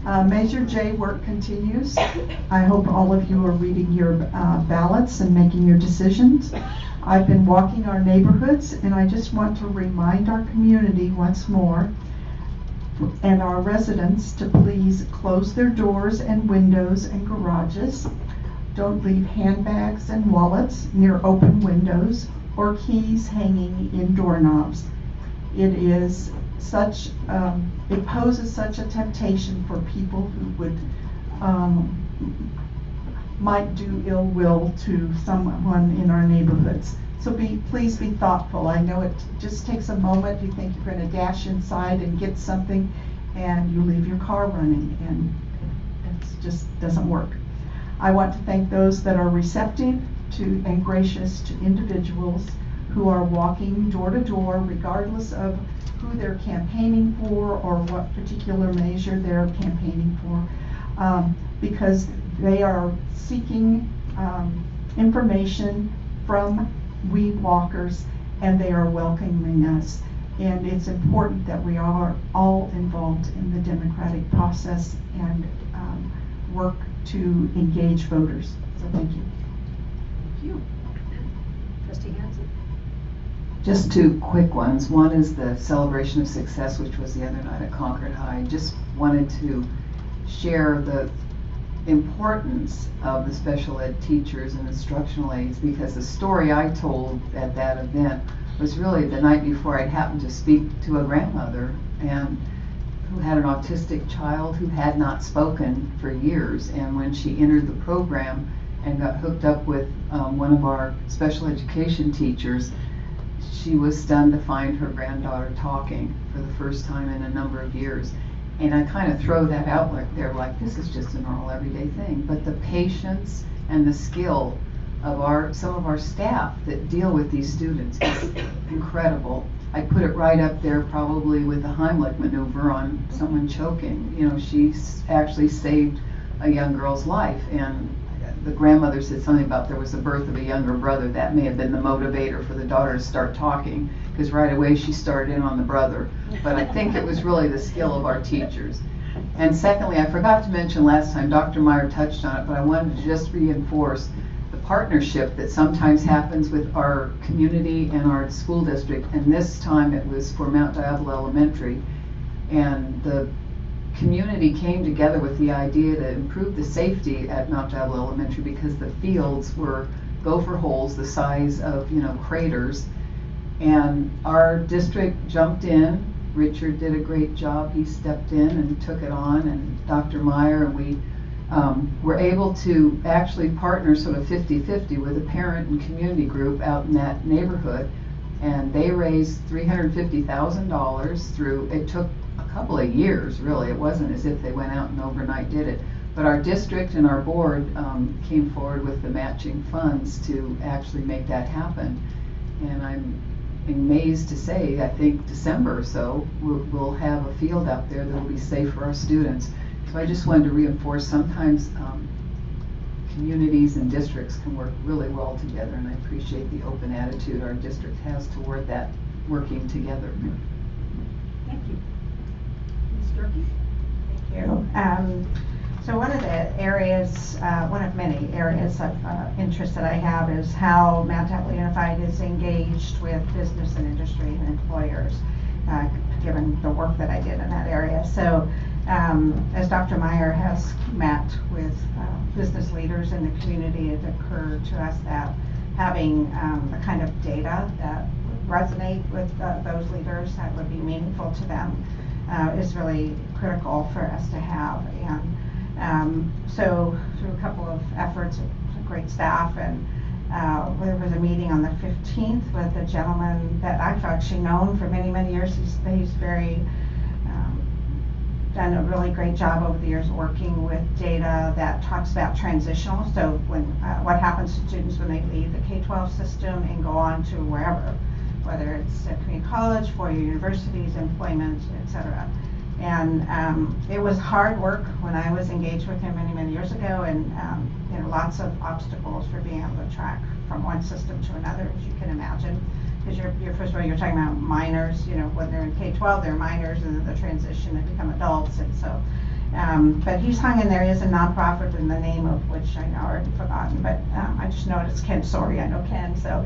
Measure J work continues. I hope all of you are reading your ballots and making your decisions. I've been walking our neighborhoods, and I just want to remind our community once more and our residents to please close their doors and windows and garages. Don't leave handbags and wallets near open windows or keys hanging in doorknobs. It is such, it poses such a temptation for people who would, might do ill will to someone in our neighborhoods. So please be thoughtful. I know it just takes a moment. You think you're going to dash inside and get something, and you leave your car running, and it just doesn't work. I want to thank those that are receptive to and gracious to individuals who are walking door to door, regardless of who they're campaigning for or what particular measure they're campaigning for, because they are seeking information from we walkers, and they are welcoming us. And it's important that we are all involved in the democratic process and work to engage voters. So thank you. Thank you. Trustee Hanson. Just two quick ones. One is the celebration of success, which was the other night at Concord High. Just wanted to share the importance of the special ed teachers and instructional aides, because the story I told at that event was really the night before I'd happened to speak to a grandmother and who had an autistic child who had not spoken for years, and when she entered the program and got hooked up with one of our special education teachers, she was stunned to find her granddaughter talking for the first time in a number of years. And I kind of throw that out like this is just a normal everyday thing, but the patience and the skill of some of our staff that deal with these students is incredible. I put it right up there probably with the Heimlich maneuver on someone choking. You know, she's actually saved a young girl's life, and the grandmother said something about there was the birth of a younger brother. That may have been the motivator for the daughter to start talking, because right away she started in on the brother. But I think it was really the skill of our teachers. And secondly, I forgot to mention last time, Dr. Meyer touched on it, but I wanted to just reinforce the partnership that sometimes happens with our community and our school district. And this time it was for Mount Diablo Elementary. And the community came together with the idea to improve the safety at Mount Diablo Elementary, because the fields were gopher holes the size of, craters. And our district jumped in. Richard did a great job. He stepped in and took it on, and Dr. Meyer, and we were able to actually partner sort of 50-50 with a parent and community group out in that neighborhood. And they raised $350,000 through, it took a couple of years, really. It wasn't as if they went out and overnight did it. But our district and our board came forward with the matching funds to actually make that happen. And I'm amazed to say, I think December or so, we'll have a field out there that will be safe for our students. So I just wanted to reinforce, sometimes communities and districts can work really well together, and I appreciate the open attitude our district has toward that working together. Thank you. Ms. Durkee? Thank you. So one of the areas, one of many areas of interest that I have is how Mount Diablo Unified is engaged with business and industry and employers, given the work that I did in that area. So as Dr. Meyer has met with business leaders in the community, it occurred to us that having the kind of data that would resonate with those leaders, that would be meaningful to them, is really critical for us to have. And so through a couple of efforts of great staff, and there was a meeting on the 15th with a gentleman that I've actually known for many, many years. He's very done a really great job over the years working with data that talks about transitional. So when what happens to students when they leave the K-12 system and go on to wherever, whether it's a community college, four-year universities, employment, etc. And it was hard work when I was engaged with him many, many years ago, and lots of obstacles for being able to track from one system to another, as you can imagine. Because you're first of all, you're talking about minors, when they're in K-12, they're minors, and then the transition, they become adults, and so. But he's hung in there. He has a nonprofit in the name of which I know I've already forgotten, but I just know it's Ken Sorry. I know Ken, so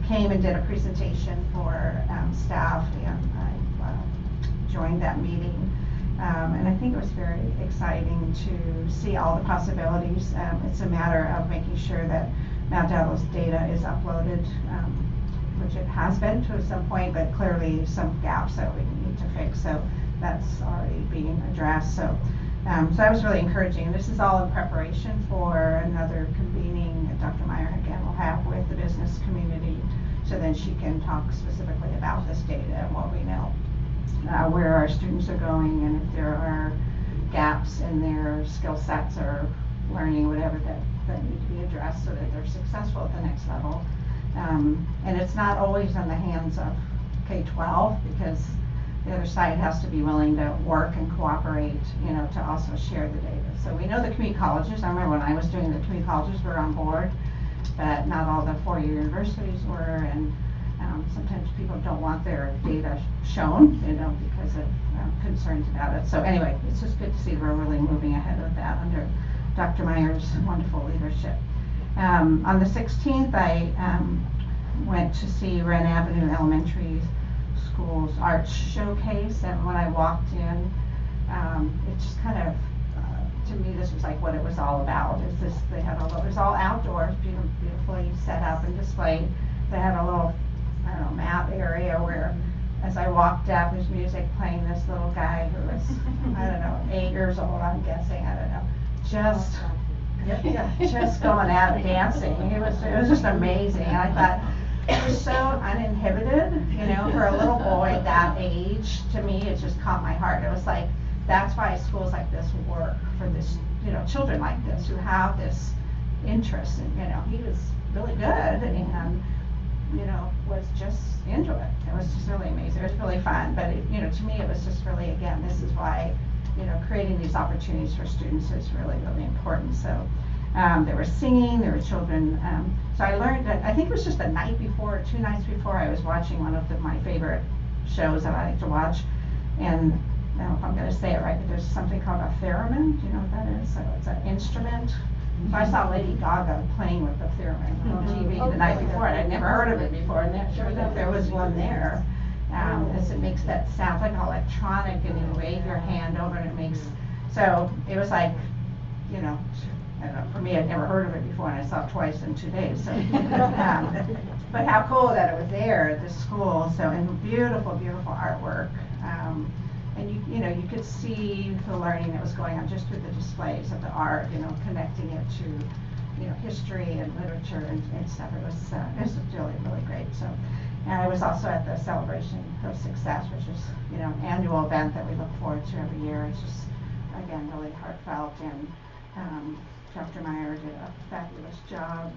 came and did a presentation for staff, and I joined that meeting. And I think it was very exciting to see all the possibilities. It's a matter of making sure that Mount Diablo's data is uploaded, which it has been to some point, but clearly some gaps that we need to fix. So that's already being addressed. So that was really encouraging. And this is all in preparation for another convening that Dr. Meyer again will have with the business community, so then she can talk specifically about this data and what we know, where our students are going, and if there are gaps in their skill sets or learning, whatever that need to be addressed so that they're successful at the next level. And it's not always in the hands of K-12, because the other side has to be willing to work and cooperate, to also share the data. So we know the community colleges. I remember when I was doing the community colleges were on board, but not all the four-year universities were, and sometimes people don't want their data shown, because of concerns about it. So anyway, it's just good to see we're really moving ahead with that under Dr. Meyer's wonderful leadership. On the 16th, I went to see Wren Avenue Elementary School's Arts Showcase, and when I walked in, it just kind of, to me, this was like what it was all about. They had it was all outdoors, beautifully set up and displayed. They had a little, mat area where, as I walked out, there's music playing. This little guy who was, 8 years old, I'm guessing, just going out and dancing. It was just amazing. And I thought, it was so uninhibited, for a little boy that age. To me, it just caught my heart. It was like, that's why schools like this work for this, children like this who have this interest. And, he was really good, and, was just into it. It was just really amazing. It was really fun. But, to me, it was just really, again, this is why, creating these opportunities for students is really, really important. So There was singing, there were children. So I learned that, I think it was just the night before, or 2 nights before, I was watching one of my favorite shows that I like to watch. And I don't know if I'm going to say it right, but there's something called a theremin. Do you know what that is? So it's an instrument. So I saw Lady Gaga playing with the theremin on TV the night before, and I'd never heard of it before. And then sure enough, there was one there. As it makes that sound like electronic, and you wave your hand over, and it makes. So it was like, you know, I don't know, for me, I'd never heard of it before, and I saw it twice in 2 days. So, but how cool that it was there at the school. So, and beautiful, beautiful artwork. And you know, you could see the learning that was going on just through the displays of the art. You know, connecting it to, you know, history and literature and stuff. It was really, really great. So, and I was also at the Celebration of Success, which is, you know, an annual event that we look forward to every year. It's just, again, really heartfelt, and Dr. Meyer did a fabulous job,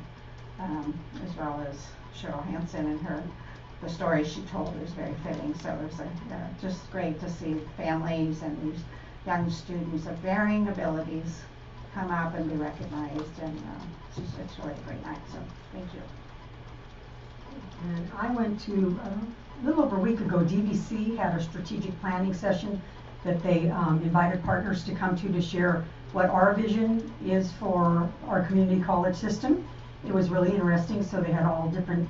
as well as Cheryl Hansen and the story she told was very fitting. So it was just great to see families and these young students of varying abilities come up and be recognized, and it's really a great night. So thank you. And I went to, a little over a week ago, DVC had a strategic planning session that they invited partners to come to share what our vision is for our community college system. It was really interesting. So they had all different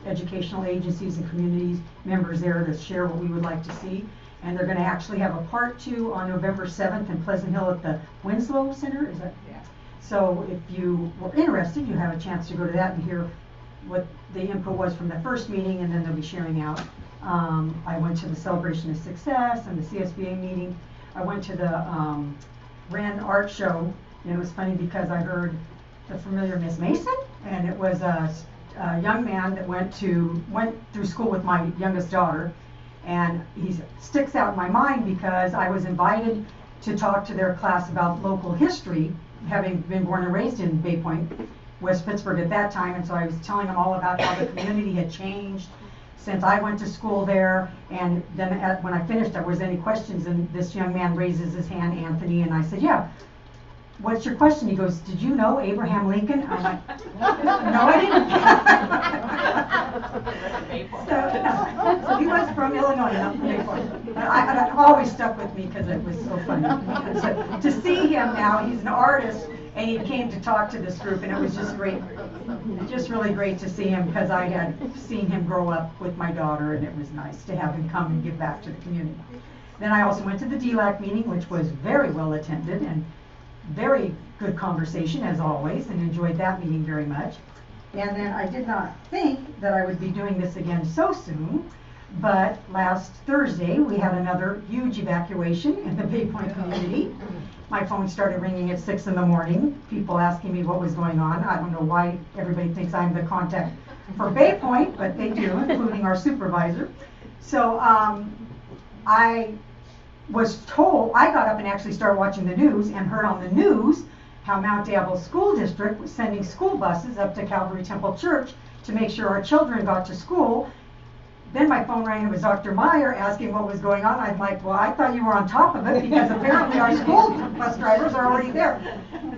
educational agencies and community members there to share what we would like to see. And they're going to actually have a part 2 on November 7th in Pleasant Hill at the Winslow Center. Is that? Yeah. So if you were interested, you have a chance to go to that and hear what the input was from the first meeting, and then they'll be sharing out. I went to the Celebration of Success and the CSBA meeting. I went to the Rand Art Show, and it was funny because I heard the familiar Miss Mason, and it was a young man that went through school with my youngest daughter, and he sticks out in my mind because I was invited to talk to their class about local history, having been born and raised in Bay Point, West Pittsburgh at that time. And so I was telling them all about how the community had changed since I went to school there. And then when I finished, there was any questions, and this young man raises his hand, Anthony, and I said, yeah, what's your question? He goes, did you know Abraham Lincoln? I'm like, no, I didn't. So he was from Illinois, not from Bay Point. But it always stuck with me because it was so funny. So, to see him now, he's an artist, and he came to talk to this group, and it was just great. Just really great to see him, because I had seen him grow up with my daughter, and it was nice to have him come and give back to the community. Then I also went to the DLAC meeting, which was very well attended and very good conversation as always, and enjoyed that meeting very much. And then I did not think that I would be doing this again so soon, but last Thursday we had another huge evacuation in the Bay Point community. My phone started ringing at 6 in the morning, people asking me what was going on. I don't know why everybody thinks I'm the contact for Bay Point, but they do, including our supervisor. So I was told, I got up and actually started watching the news and heard on the news how Mount Diablo School District was sending school buses up to Calvary Temple Church to make sure our children got to school. Then my phone rang, and it was Dr. Meyer asking what was going on. I'm like, well, I thought you were on top of it, because apparently our school bus drivers are already there.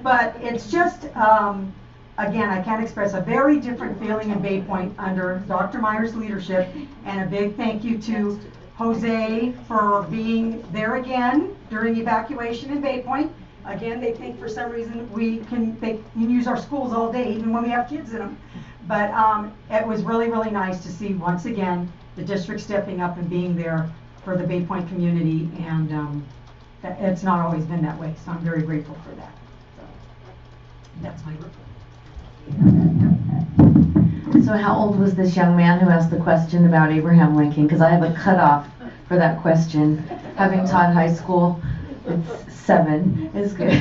But it's just, again, I can't express a very different feeling in Bay Point under Dr. Meyer's leadership, and a big thank you to Jose for being there again during evacuation in Bay Point. Again, they think for some reason they can use our schools all day, even when we have kids in them. But it was really, really nice to see once again the district stepping up and being there for the Bay Point community, and it's not always been that way, so I'm very grateful for that. So that's my report. So how old was this young man who asked the question about Abraham Lincoln? Because I have a cutoff for that question. Having taught high school, it's 7 is good.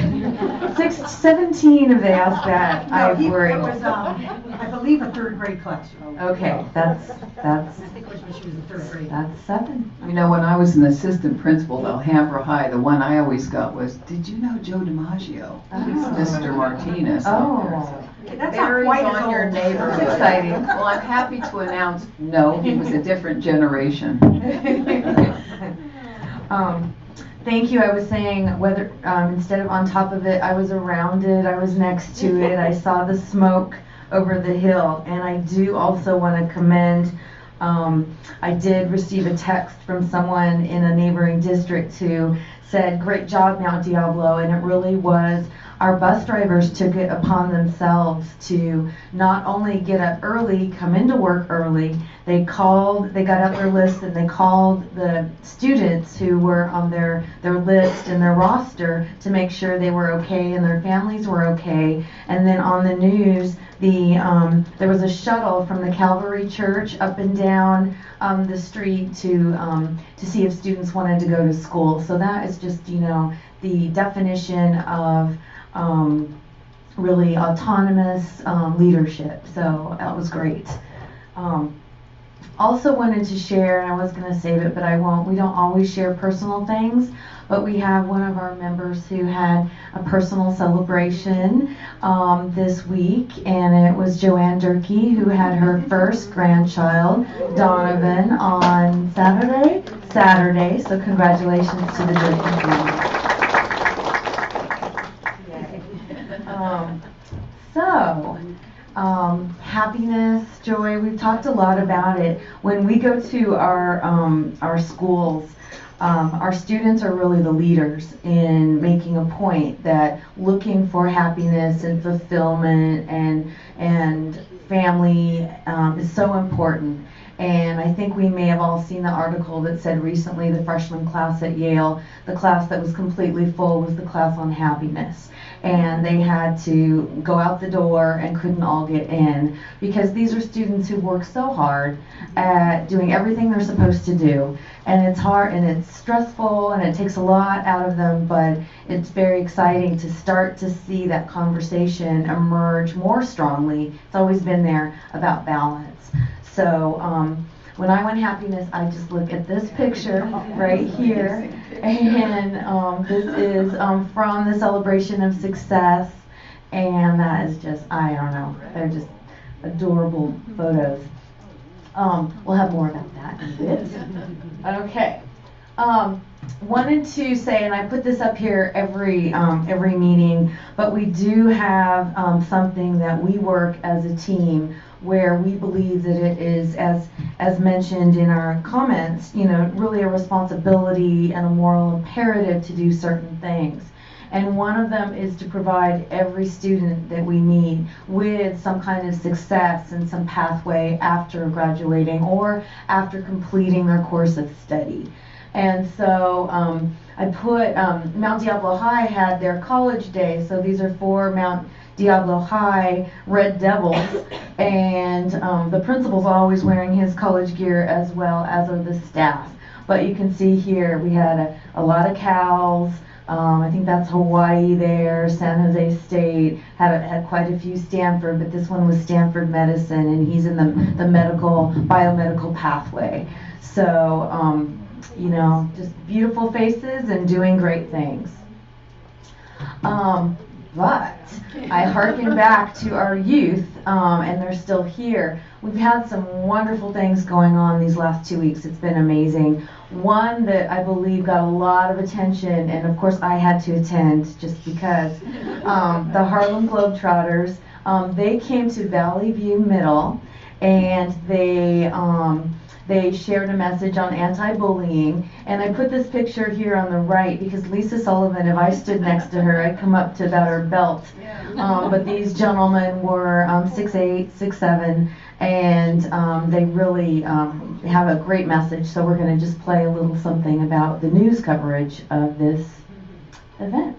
17 if they ask that, I worry. It was, I believe, a 3rd grade classroom. Okay, that's. I think it was when she was in 3rd grade. That's 7. You know, when I was an assistant principal at Alhambra High, the one I always got was, did you know Joe DiMaggio? Mr. Martinez out there. That's Varies not quite on as your old. neighborhood. That's exciting. Well, I'm happy to announce, no, he was a different generation. Thank you. I was saying whether instead of on top of it, I was around it, I was next to it, I saw the smoke over the hill. And I do also want to commend, I did receive a text from someone in a neighboring district who said, "Great job, Mount Diablo," and it really was. Our bus drivers took it upon themselves to not only get up early, come into work early, they got out their list and they called the students who were on their list and their roster to make sure they were okay and their families were okay. And then on the news, there was a shuttle from the Calvary Church up and down the street to see if students wanted to go to school. So that is just, the definition of really autonomous leadership. So that was great. Also wanted to share, and I was going to save it, but I won't. We don't always share personal things, but we have one of our members who had a personal celebration this week, and it was Joanne Durkee, who had her first grandchild, Donovan, on Saturday. So congratulations to the Durkee family. Happiness, joy, we've talked a lot about it. When we go to our schools, our students are really the leaders in making a point that looking for happiness and fulfillment and family is so important. And I think we may have all seen the article that said recently the freshman class at Yale, the class that was completely full was the class on happiness. And they had to go out the door and couldn't all get in because these are students who work so hard at doing everything they're supposed to do. And it's hard and it's stressful and it takes a lot out of them, but it's very exciting to start to see that conversation emerge more strongly. It's always been there about balance. So when I want happiness, I just look at this picture right here. And this is from the Celebration of Success. And that is just, I don't know, they're just adorable photos. We'll have more about that in a bit. Okay. Wanted to say, and I put this up here every meeting, but we do have something that we work as a team where we believe that it is, as mentioned in our comments, really a responsibility and a moral imperative to do certain things. And one of them is to provide every student that we meet with some kind of success and some pathway after graduating or after completing their course of study. And so I put Mount Diablo High had their college day, so these are 4 Mount Diablo High Red Devils, and the principal's always wearing his college gear as well as are the staff. But you can see here we had a lot of cows. I think that's Hawaii there. San Jose State had quite a few Stanford, but this one was Stanford Medicine, and he's in the biomedical pathway. So just beautiful faces and doing great things. But I hearken back to our youth, and they're still here. We've had some wonderful things going on these last 2 weeks. It's been amazing. One that I believe got a lot of attention, and of course I had to attend just because, the Harlem Globetrotters, they came to Valley View Middle, and they shared a message on anti-bullying, and I put this picture here on the right because Lisa Sullivan, if I stood next to her, I'd come up to about her belt. But these gentlemen were 6'8", 6'7", and they really have a great message. So we're going to just play a little something about the news coverage of this event.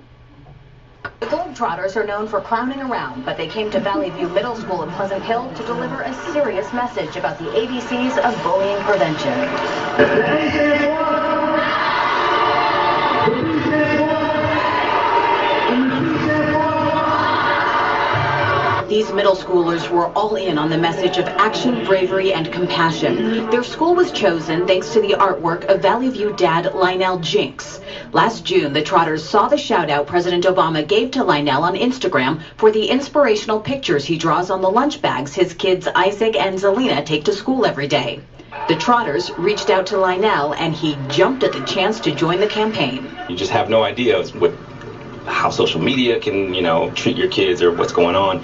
The Globetrotters are known for clowning around, but they came to Valley View Middle School in Pleasant Hill to deliver a serious message about the ABCs of bullying prevention. These middle schoolers were all in on the message of action, bravery, and compassion. Their school was chosen thanks to the artwork of Valley View dad Lionel Jinks. Last June, the Trotters saw the shout-out President Obama gave to Lionel on Instagram for the inspirational pictures he draws on the lunch bags his kids Isaac and Zelina take to school every day. The Trotters reached out to Lionel, and he jumped at the chance to join the campaign. You just have no idea how social media can, treat your kids or what's going on.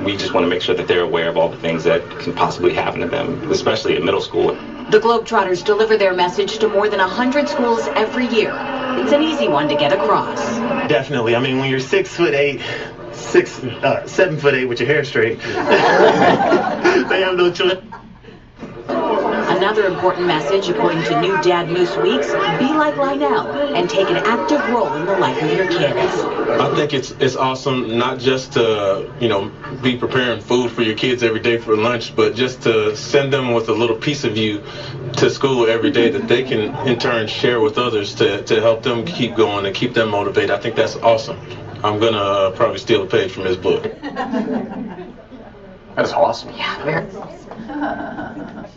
We just want to make sure that they're aware of all the things that can possibly happen to them, especially in middle school. The Globetrotters deliver their message to more than 100 schools every year. It's an easy one to get across. Definitely. I mean, when you're 6'8", 7'8" with your hair straight, they have no choice. Another important message, according to new Dad Moose Weeks, be like Lionel and take an active role in the life of your kids. I think it's awesome not just to, be preparing food for your kids every day for lunch, but just to send them with a little piece of you to school every day that they can in turn share with others to help them keep going and keep them motivated. I think that's awesome. I'm going to probably steal a page from his book. That's awesome. Yeah, very.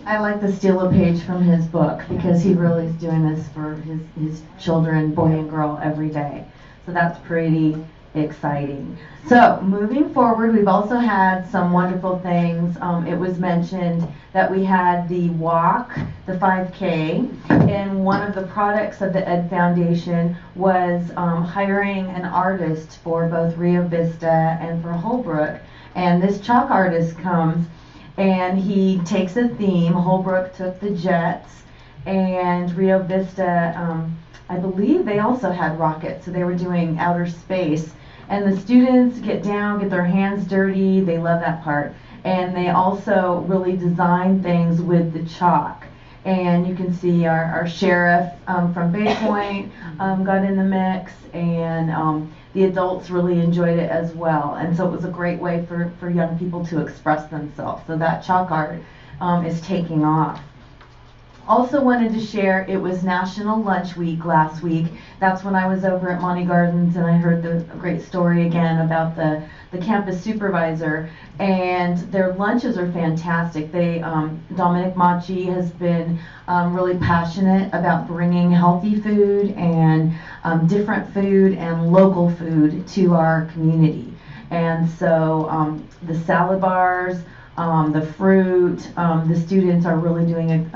I like to steal a page from his book because he really is doing this for his children, boy and girl, every day. So that's pretty exciting. So moving forward, we've also had some wonderful things. It was mentioned that we had the walk, the 5K, and one of the products of the Ed Foundation was hiring an artist for both Rio Vista and for Holbrook. And this chalk artist comes and he takes a theme. Holbrook took the jets, and Rio Vista, I believe they also had rockets, so they were doing outer space. And the students get down, get their hands dirty, they love that part. And they also really design things with the chalk. And you can see our sheriff from Bay Point got in the mix, and the adults really enjoyed it as well. And so it was a great way for young people to express themselves. So that chalk art is taking off. Also wanted to share, it was National Lunch Week last week. That's when I was over at Monty Gardens, and I heard the great story again about the campus supervisor. And their lunches are fantastic. They Dominic Machi has been really passionate about bringing healthy food and different food and local food to our community. And so the salad bars, the fruit, the students are really doing it.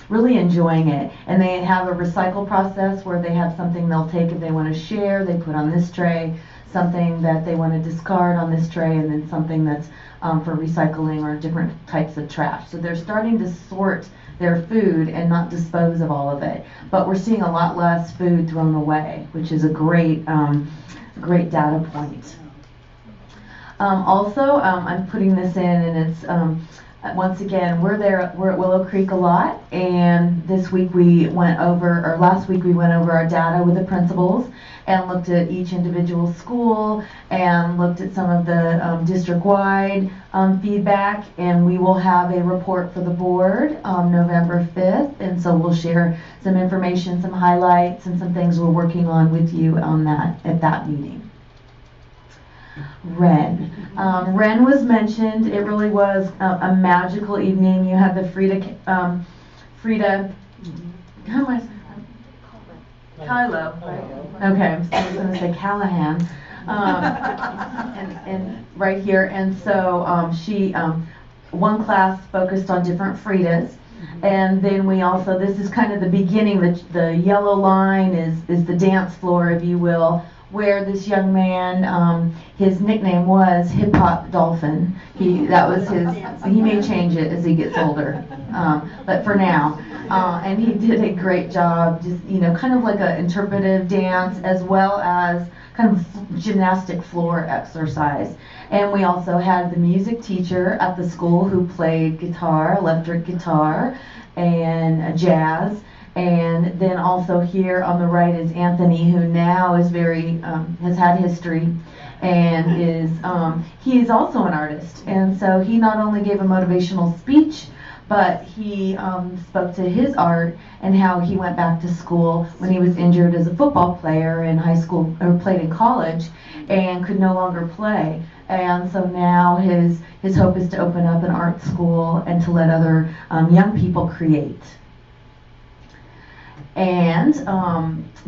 Really enjoying it. And they have a recycle process where they have something they'll take if they want to share, they put on this tray, something that they want to discard on this tray, and then something that's for recycling or different types of trash. So they're starting to sort their food and not dispose of all of it. But we're seeing a lot less food thrown away, which is a great data point. Also, I'm putting this in, and it's once again, we're at Willow Creek a lot, and last week we went over our data with the principals and looked at each individual school and looked at some of the district-wide feedback, and we will have a report for the board November 5th, and so we'll share some information, some highlights, and some things we're working on with you on that at that meeting. Ren. Ren was mentioned. It really was a magical evening. You had the Frida, how am I saying? Kylo. Okay, I was going to say Callahan. And right here. And so she, one class focused on different Fridas. And then we also, this is kind of the beginning, the yellow line is the dance floor, if you will, where this young man, his nickname was Hip Hop Dolphin. That was his. He may change it as he gets older, but for now, and he did a great job. Just kind of like an interpretive dance as well as kind of gymnastic floor exercise. And we also had the music teacher at the school who played guitar, electric guitar, and jazz. And then also here on the right is Anthony, who now is has had history, and he is also an artist. And so he not only gave a motivational speech, but he spoke to his art and how he went back to school when he was injured as a football player in high school, or played in college, and could no longer play. And so now his hope is to open up an art school and to let other young people create. And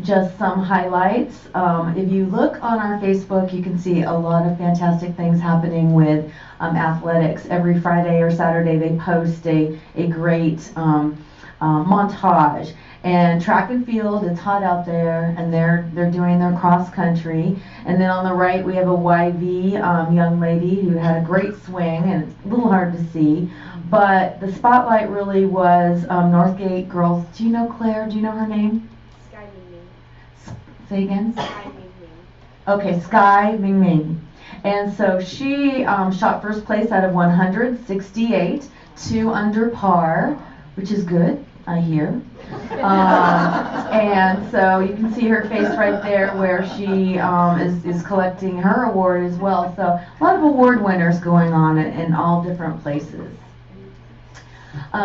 just some highlights. If you look on our Facebook, you can see a lot of fantastic things happening with athletics. Every Friday or Saturday, they post a great montage. And track and field, it's hot out there, and they're doing their cross country. And then on the right, we have a YV young lady who had a great swing, and it's a little hard to see. But the spotlight really was Northgate girls. Do you know Claire? Do you know her name? Sky Ming Ming. Say again? Sky Ming Ming. Okay, Sky Ming Ming. And so she shot first place out of 168, 2 under par, which is good, I hear. And so you can see her face right there where she is collecting her award as well. So a lot of award winners going on in all different places.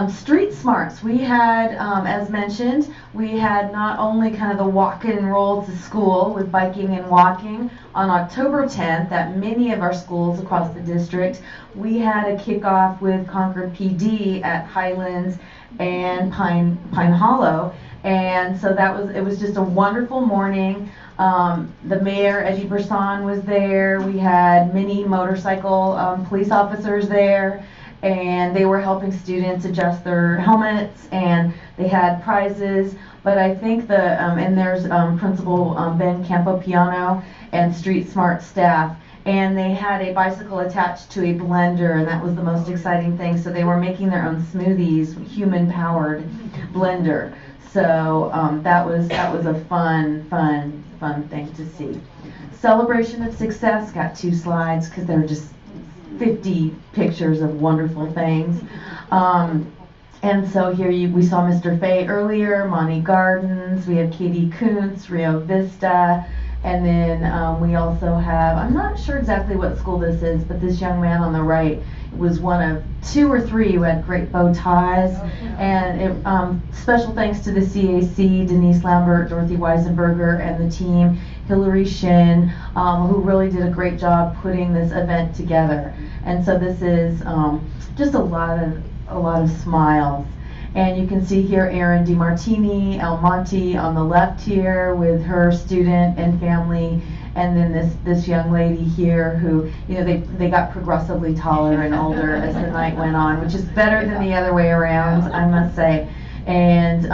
Street Smarts, we had, as mentioned, we had not only kind of the walk and roll to school with biking and walking on October 10th at many of our schools across the district. We had a kickoff with Concord PD at Highlands and Pine Hollow, and so it was just a wonderful morning. The mayor, Eddie Brisson, was there. We had many motorcycle police officers there, and they were helping students adjust their helmets, and they had prizes. But I think and there's Principal Ben Campopiano and Street Smart staff, and they had a bicycle attached to a blender, and that was the most exciting thing. So they were making their own smoothies, human-powered blender. So that was a fun thing to see. Celebration of Success got 2 slides because there were just 50 pictures of wonderful things. And so here we saw Mr. Fay earlier, Monty Gardens, we have Katie Kuntz, Rio Vista, and then we also have, I'm not sure exactly what school this is, but this young man on the right was one of 2 or 3 who had great bow ties. And special thanks to the CAC, Denise Lambert, Dorothy Weisenberger, and the team, Hillary Shin, who really did a great job putting this event together. And so this is just a lot of smiles. And you can see here Erin DiMartini, El Monte on the left here with her student and family, and then this young lady here who, they got progressively taller and older as the night went on, which is better than the other way around, I must say. And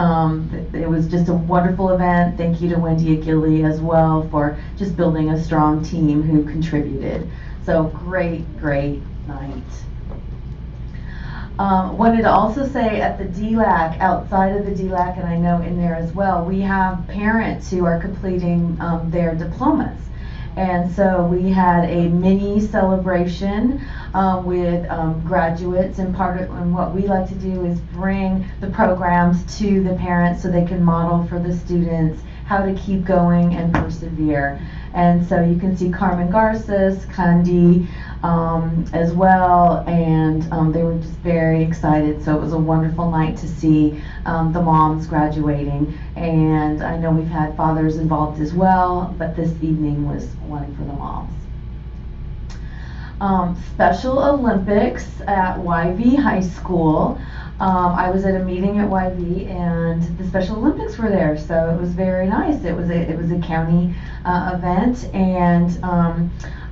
it was just a wonderful event. Thank you to Wendy Agili as well for just building a strong team who contributed. So great night. Wanted to also say at the DLAC, outside of the DLAC, and I know in there as well, we have parents who are completing their diplomas. And so we had a mini celebration with graduates, and what we like to do is bring the programs to the parents so they can model for the students how to keep going and persevere. And so you can see Carmen Garces, Kandi as well, and they were just very excited. So it was a wonderful night to see the moms graduating. And I know we've had fathers involved as well, but this evening was one for the moms. Special Olympics at YV High School. I was at a meeting at YV, and the Special Olympics were there, so it was very nice. It was a county event, and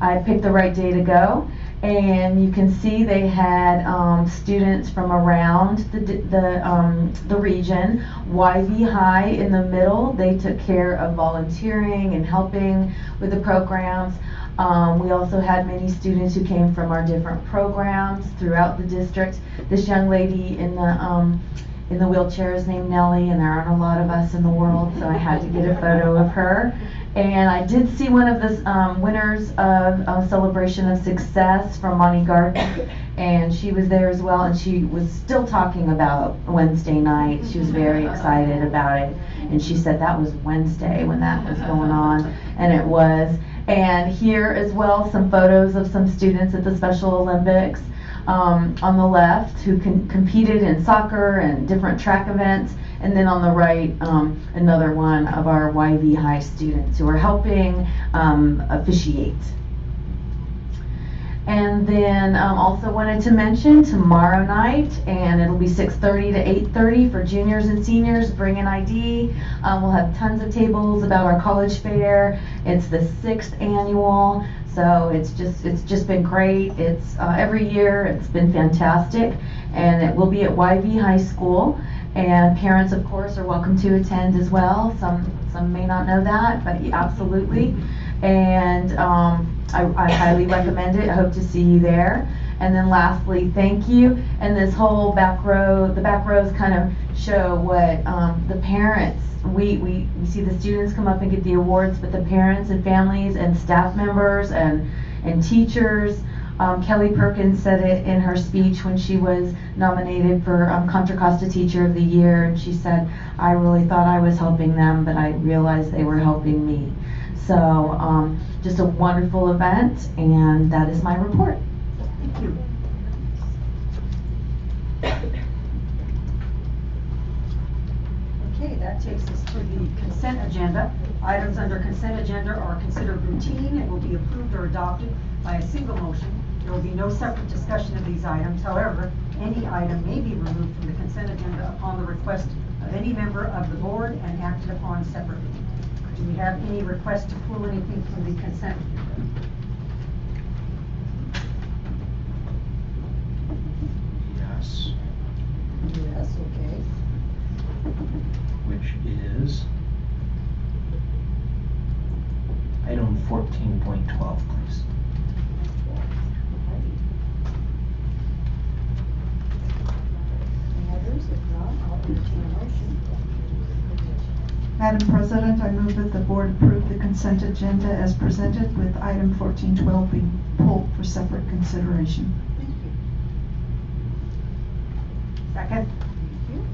I picked the right day to go. And you can see they had students from around the region. YV High in the middle, they took care of volunteering and helping with the programs. We also had many students who came from our different programs throughout the district. This young lady in the wheelchair is named Nellie, and there aren't a lot of us in the world, so I had to get a photo of her. And I did see one of the winners of Celebration of Success from Monty Garden, and she was there as well, and she was still talking about Wednesday night. She was very excited about it, and she said that was Wednesday when that was going on, and it was. And here as well, some photos of some students at the Special Olympics on the left who competed in soccer and different track events. And then on the right, another one of our YV High students who are helping officiate. And then also wanted to mention tomorrow night, and it'll be 6:30 to 8:30 for juniors and seniors. Bring an ID. We'll have tons of tables about our college fair. It's the 6th annual, so it's just been great. It's every year it's been fantastic, and it will be at YV High School. And parents, of course, are welcome to attend as well. Some may not know that, but absolutely. And I highly recommend it. I hope to see you there. And then lastly, thank you. And this whole back row, the back rows kind of show what the parents, we see the students come up and get the awards, but the parents and families and staff members and teachers. Kelly Perkins said it in her speech when she was nominated for Contra Costa Teacher of the Year, and she said, I really thought I was helping them, but I realized they were helping me. So just a wonderful event, and that is my report. Thank you. Okay, that takes us to the consent agenda. Items under consent agenda are considered routine and will be approved or adopted by a single motion. There will be no separate discussion of these items. However, any item may be removed from the consent agenda upon the request of any member of the board and acted upon separately. Do we have any request to pull anything from the consent agenda? Yes. Yes, okay. Which is item 14.12, please. Any others? If not, I'll entertain a motion. Madam President, I move that the board approve the consent agenda as presented, with item 1412 being pulled for separate consideration. Thank you. Second. Thank you.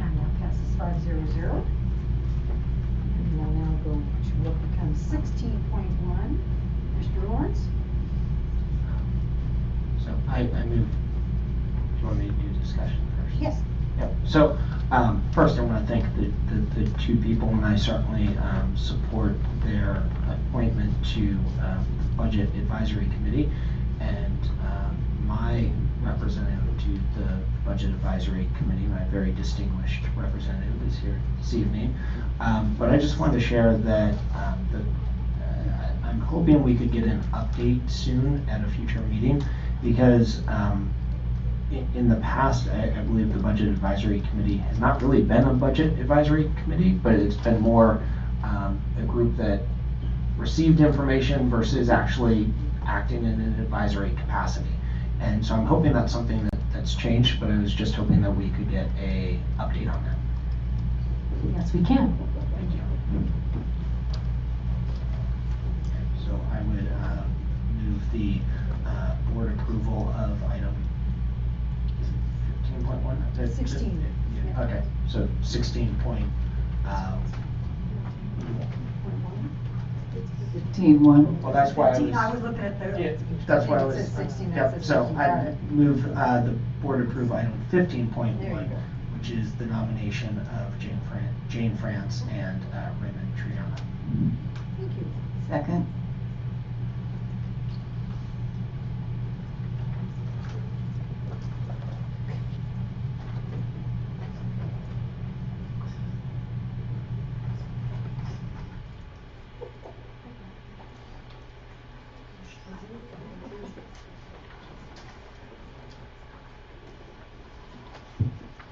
And that passes 500. And we'll now go to what becomes 16.1. Mr. Lawrence? So I move, do you want me to do discussion first? Yes. Yep. So first I want to thank the two people, and I certainly support their appointment to the Budget Advisory Committee, and my representative to the Budget Advisory Committee, my very distinguished representative, is here this evening. But I just wanted to share that I'm hoping we could get an update soon at a future meeting, because in the past, I believe the Budget Advisory Committee has not really been a Budget Advisory Committee, but it's been more a group that received information versus actually acting in an advisory capacity. And so I'm hoping that's something that's changed, but I was just hoping that we could get a update on that. Yes, we can. Thank you. So I would move the board approval of item 15.1? 16. Yeah, okay, so 16.1. 15.1. Well, that's why I 15, was. I was looking at the. Yeah, that's why I was. It says 16, Yep, that says so 16, got I it. move the board approve item 15.1, There you go. which is the nomination of Jane France and Raymond Triana. Thank you. Second.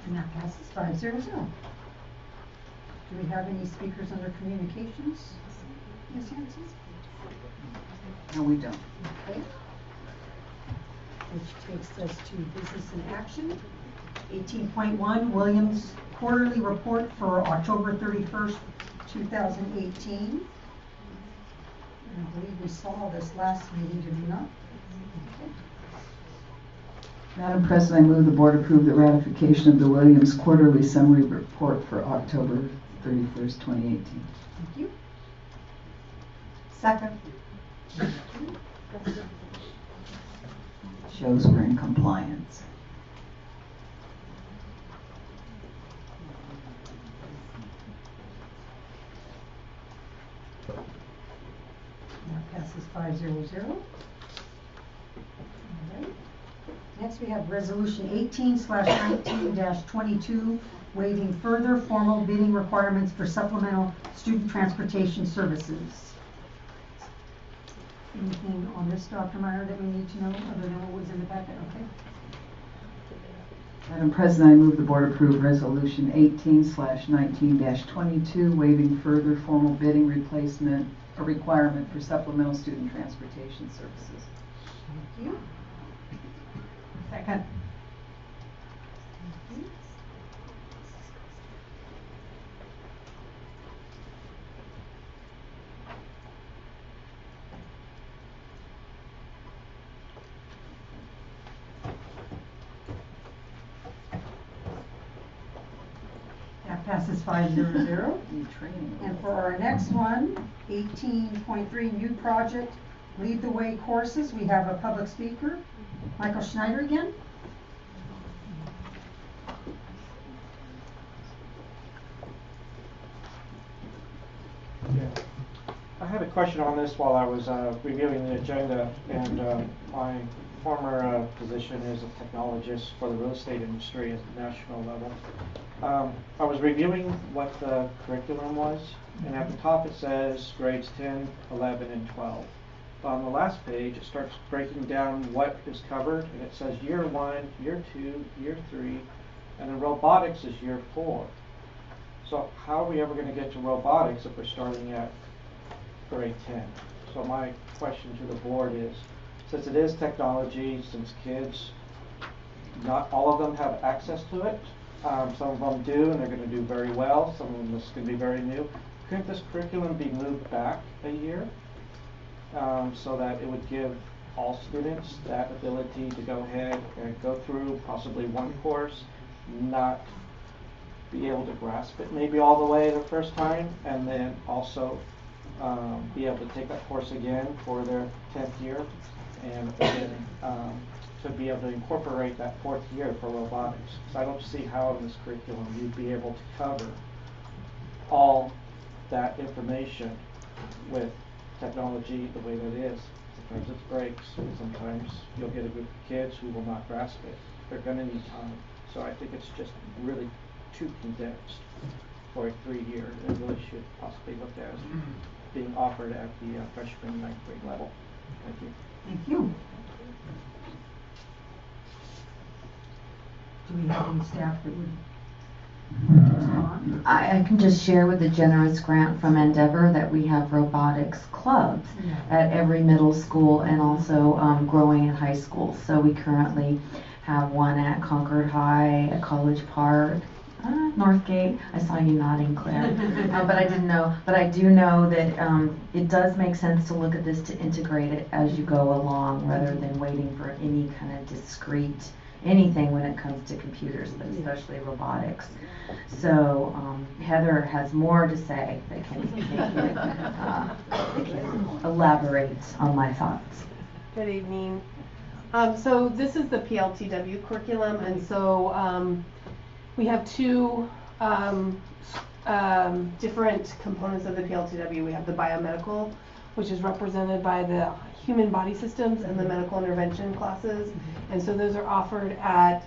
And that passes 500. Do we have any speakers under communications? Ms. Hanson? No, we don't. Okay. Which takes us to business in action. 18.1, Williams Quarterly Report for October 31st, 2018. And believe we saw this last meeting, did we not? Madam President, I move the board approve the ratification of the Williams Quarterly Summary Report for October 31st, 2018. Thank you. Second. Shows we're in compliance. That passes 500. All right. Next, we have Resolution 18/19-22, waiving further formal bidding requirements for supplemental student transportation services. Anything on this, Dr. Meyer, that we need to know other than what was in the packet? Okay. Madam President, I move the board approve Resolution 18/19-22, waiving further formal bidding replacement a requirement for supplemental student transportation services. Thank you. Second. That passes 500. And for our next one, 18.3 new project, Lead the Way courses, we have a public speaker, Michael Schneider again. Yeah. I had a question on this while I was reviewing the agenda, and my former position is a technologist for the real estate industry at the national level. I was reviewing what the curriculum was, and at the top it says grades 10, 11, and 12. But on the last page, it starts breaking down what is covered, and it says year 1, year 2, year 3, and then robotics is year 4. So how are we ever going to get to robotics if we're starting at grade 10? So my question to the board is, since it is technology, since kids, not all of them have access to it, some of them do, and they're going to do very well. Some of them is going to be very new. Couldn't this curriculum be moved back a year so that it would give all students that ability to go ahead and go through possibly one course, not be able to grasp it maybe all the way the first time, and then also be able to take that course again for their 10th year, and then to be able to incorporate that 4th year for robotics. So I don't see how in this curriculum you'd be able to cover all that information with technology the way that it is. Sometimes it breaks, and sometimes you'll get a group of kids who will not grasp it. They're going to need time. So I think it's just really too condensed for a 3-year. It really should possibly look at as being offered at the freshman 9th grade level. Thank you. Thank you. Do we have any staff that would respond? I can just share with the generous grant from Endeavor that we have robotics clubs at every middle school and also growing in high school. So we currently have one at Concord High, at College Park, Northgate. I saw you nodding, Claire, but I didn't know. But I do know that it does make sense to look at this to integrate it as you go along, rather than waiting for any kind of discrete anything when it comes to computers, but especially robotics. So Heather has more to say that can elaborate on my thoughts. Good evening. So this is the PLTW curriculum, and so we have two different components of the PLTW. We have the biomedical, which is represented by the human body systems and the medical intervention classes. And so those are offered at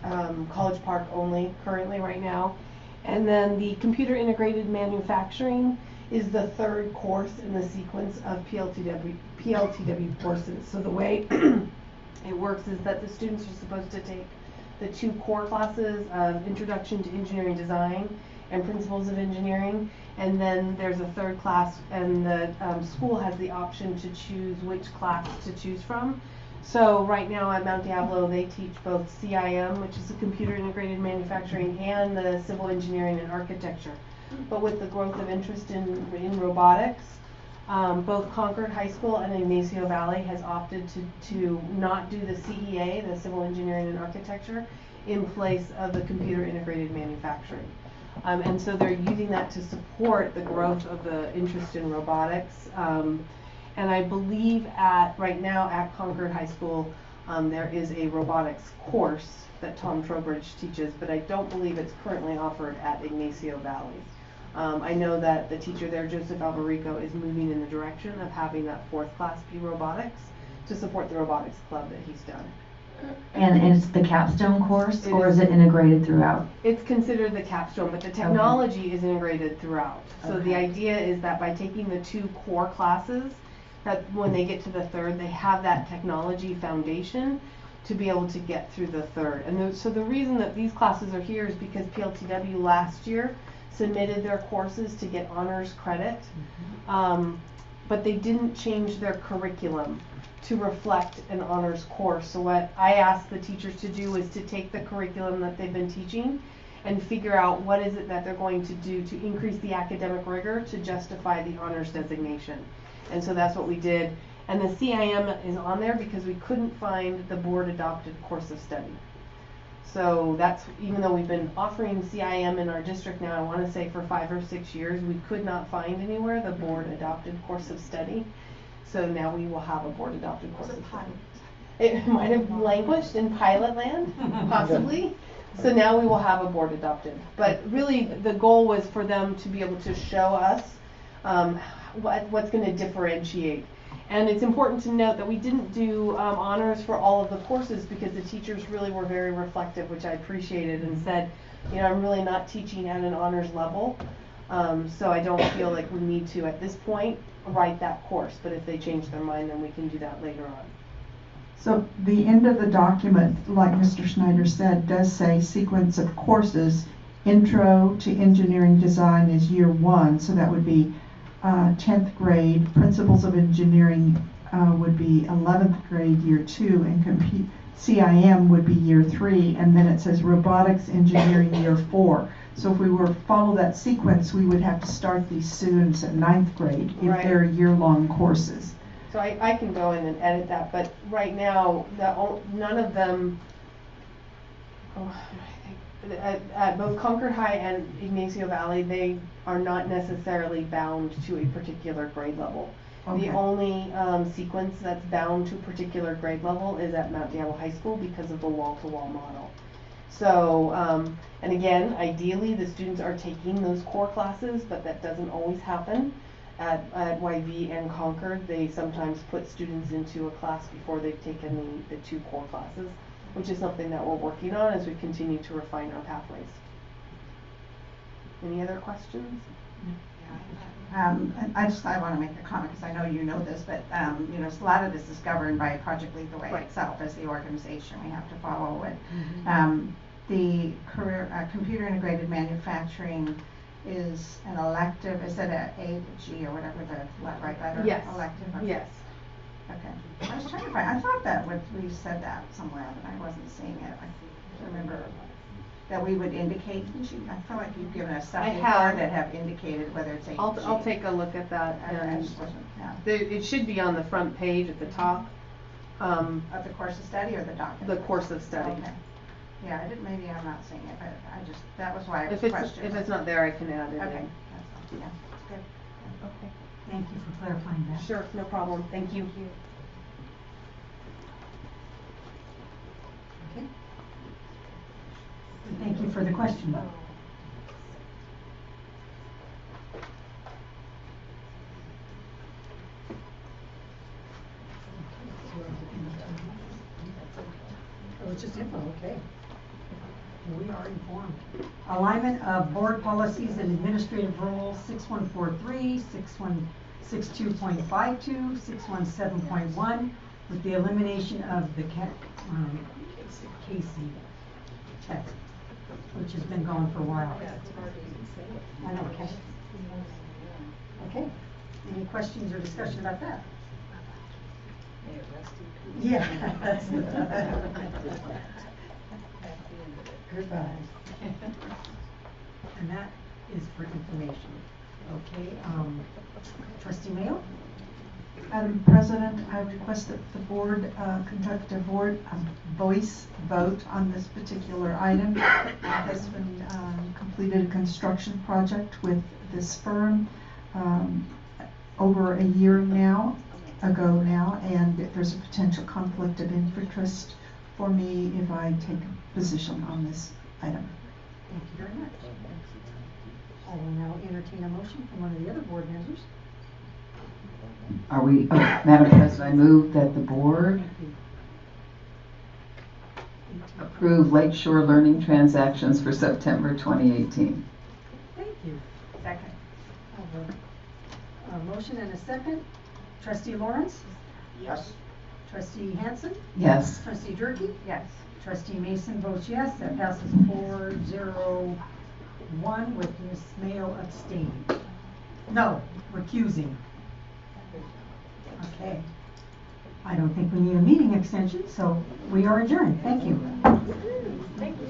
College Park only currently right now. And then the computer integrated manufacturing is the third course in the sequence of PLTW courses. So the way it works is that the students are supposed to take the 2 core classes of Introduction to Engineering Design and Principles of Engineering, and then there's a third class, and the school has the option to choose which class to choose from. So right now at Mount Diablo, they teach both CIM, which is the Computer Integrated Manufacturing, and the Civil Engineering and Architecture. But with the growth of interest in robotics, Both Concord High School and Ignacio Valley has opted to not do the CEA, the Civil Engineering and Architecture, in place of the Computer Integrated Manufacturing. And so they're using that to support the growth of the interest in robotics. And I believe right now at Concord High School, there is a robotics course that Tom Trowbridge teaches, but I don't believe it's currently offered at Ignacio Valley. I know that the teacher there, Joseph Alberico, is moving in the direction of having that 4th class be robotics to support the robotics club that he's done. And it's the capstone course, or is it integrated throughout? It's considered the capstone, but the technology is integrated throughout. So the idea is that by taking the 2 core classes, that when they get to the 3rd, they have that technology foundation to be able to get through the 3rd. And so the reason that these classes are here is because PLTW last year submitted their courses to get honors credit, but they didn't change their curriculum to reflect an honors course. So what I asked the teachers to do is to take the curriculum that they've been teaching and figure out what is it that they're going to do to increase the academic rigor to justify the honors designation. And so that's what we did. And the CIM is on there because we couldn't find the board adopted course of study. So that's, even though we've been offering CIM in our district now, I want to say for 5 or 6 years, we could not find anywhere the board adopted course of study. So now we will have a board adopted course of study. It might have languished in pilot land, possibly. So now we will have a board adopted. But really the goal was for them to be able to show us what's going to differentiate. And it's important to note that we didn't do honors for all of the courses because the teachers really were very reflective, which I appreciated, and said, you know, I'm really not teaching at an honors level, so I don't feel like we need to, at this point, write that course. But if they change their mind, then we can do that later on. So the end of the document, like Mr. Schneider said, does say sequence of courses. Intro to Engineering Design is year 1, so that would be 10th grade. Principles of Engineering would be 11th grade, year 2, and CIM would be year 3, and then it says Robotics Engineering year 4. So if we were to follow that sequence, we would have to start these students at 9th grade if Right. they're year-long courses. So I can go in and edit that, but right now, none of them, at both Concord High and Ignacio Valley, they are not necessarily bound to a particular grade level. Okay. The only sequence that's bound to a particular grade level is at Mount Diablo High School because of the wall-to-wall model. So, and again, ideally the students are taking those core classes, but that doesn't always happen. At YV and Concord, they sometimes put students into a class before they've taken the 2 core classes, which is something that we're working on as we continue to refine our pathways. Any other questions? I want to make a comment because I know you know this, but you know, a lot of this is governed by Project Lead the Way itself as the organization. We have to follow it. The computer integrated manufacturing is an elective. Is it a G or whatever the right letter? Yes. Elective. Okay. Yes. Okay. I was trying to find. I thought that we said that somewhere, but I wasn't seeing it. I remember that we would indicate. I feel like you've given us something that have indicated whether it's a. I'll take a look at that. I just wasn't. Yeah. It should be on the front page at the top. Of the course of study or the document? The course of study. Okay. Yeah, maybe I'm not seeing it, but that was why I was If questioning. it's not there, I can add it. Okay. In. That's all. Yeah. Good. Okay. Thank you for clarifying that. Sure, no problem. Thank you. Okay. Thank you for the question. Oh, it's just info, okay. We are informed. Alignment of board policies and administrative rules 6143, 6162.52, 617.1 with the elimination of the Casey text, which has been going for a while. I know, okay. Okay. Any questions or discussion about that? Yeah. Goodbye. And that is for information. Okay, Trustee Mayo? Madam President, I request that the board conduct a voice vote on this particular item. My husband completed a construction project with this firm over a year ago now, and there's a potential conflict of interest for me if I take a position on this item. Thank you very much. I will now entertain a motion from one of the other board members. Madam President, I move that the board approve Lakeshore Learning transactions for September 2018. Thank you. Second. I have a motion and a second. Trustee Lawrence? Yes. Trustee Hansen? Yes. Trustee Durkee? Yes. Trustee Mason votes yes. That passes 4-0-1 with Ms. Mayo abstaining. No, recusing. Okay. I don't think we need a meeting extension, so we are adjourned. Thank you. Thank you.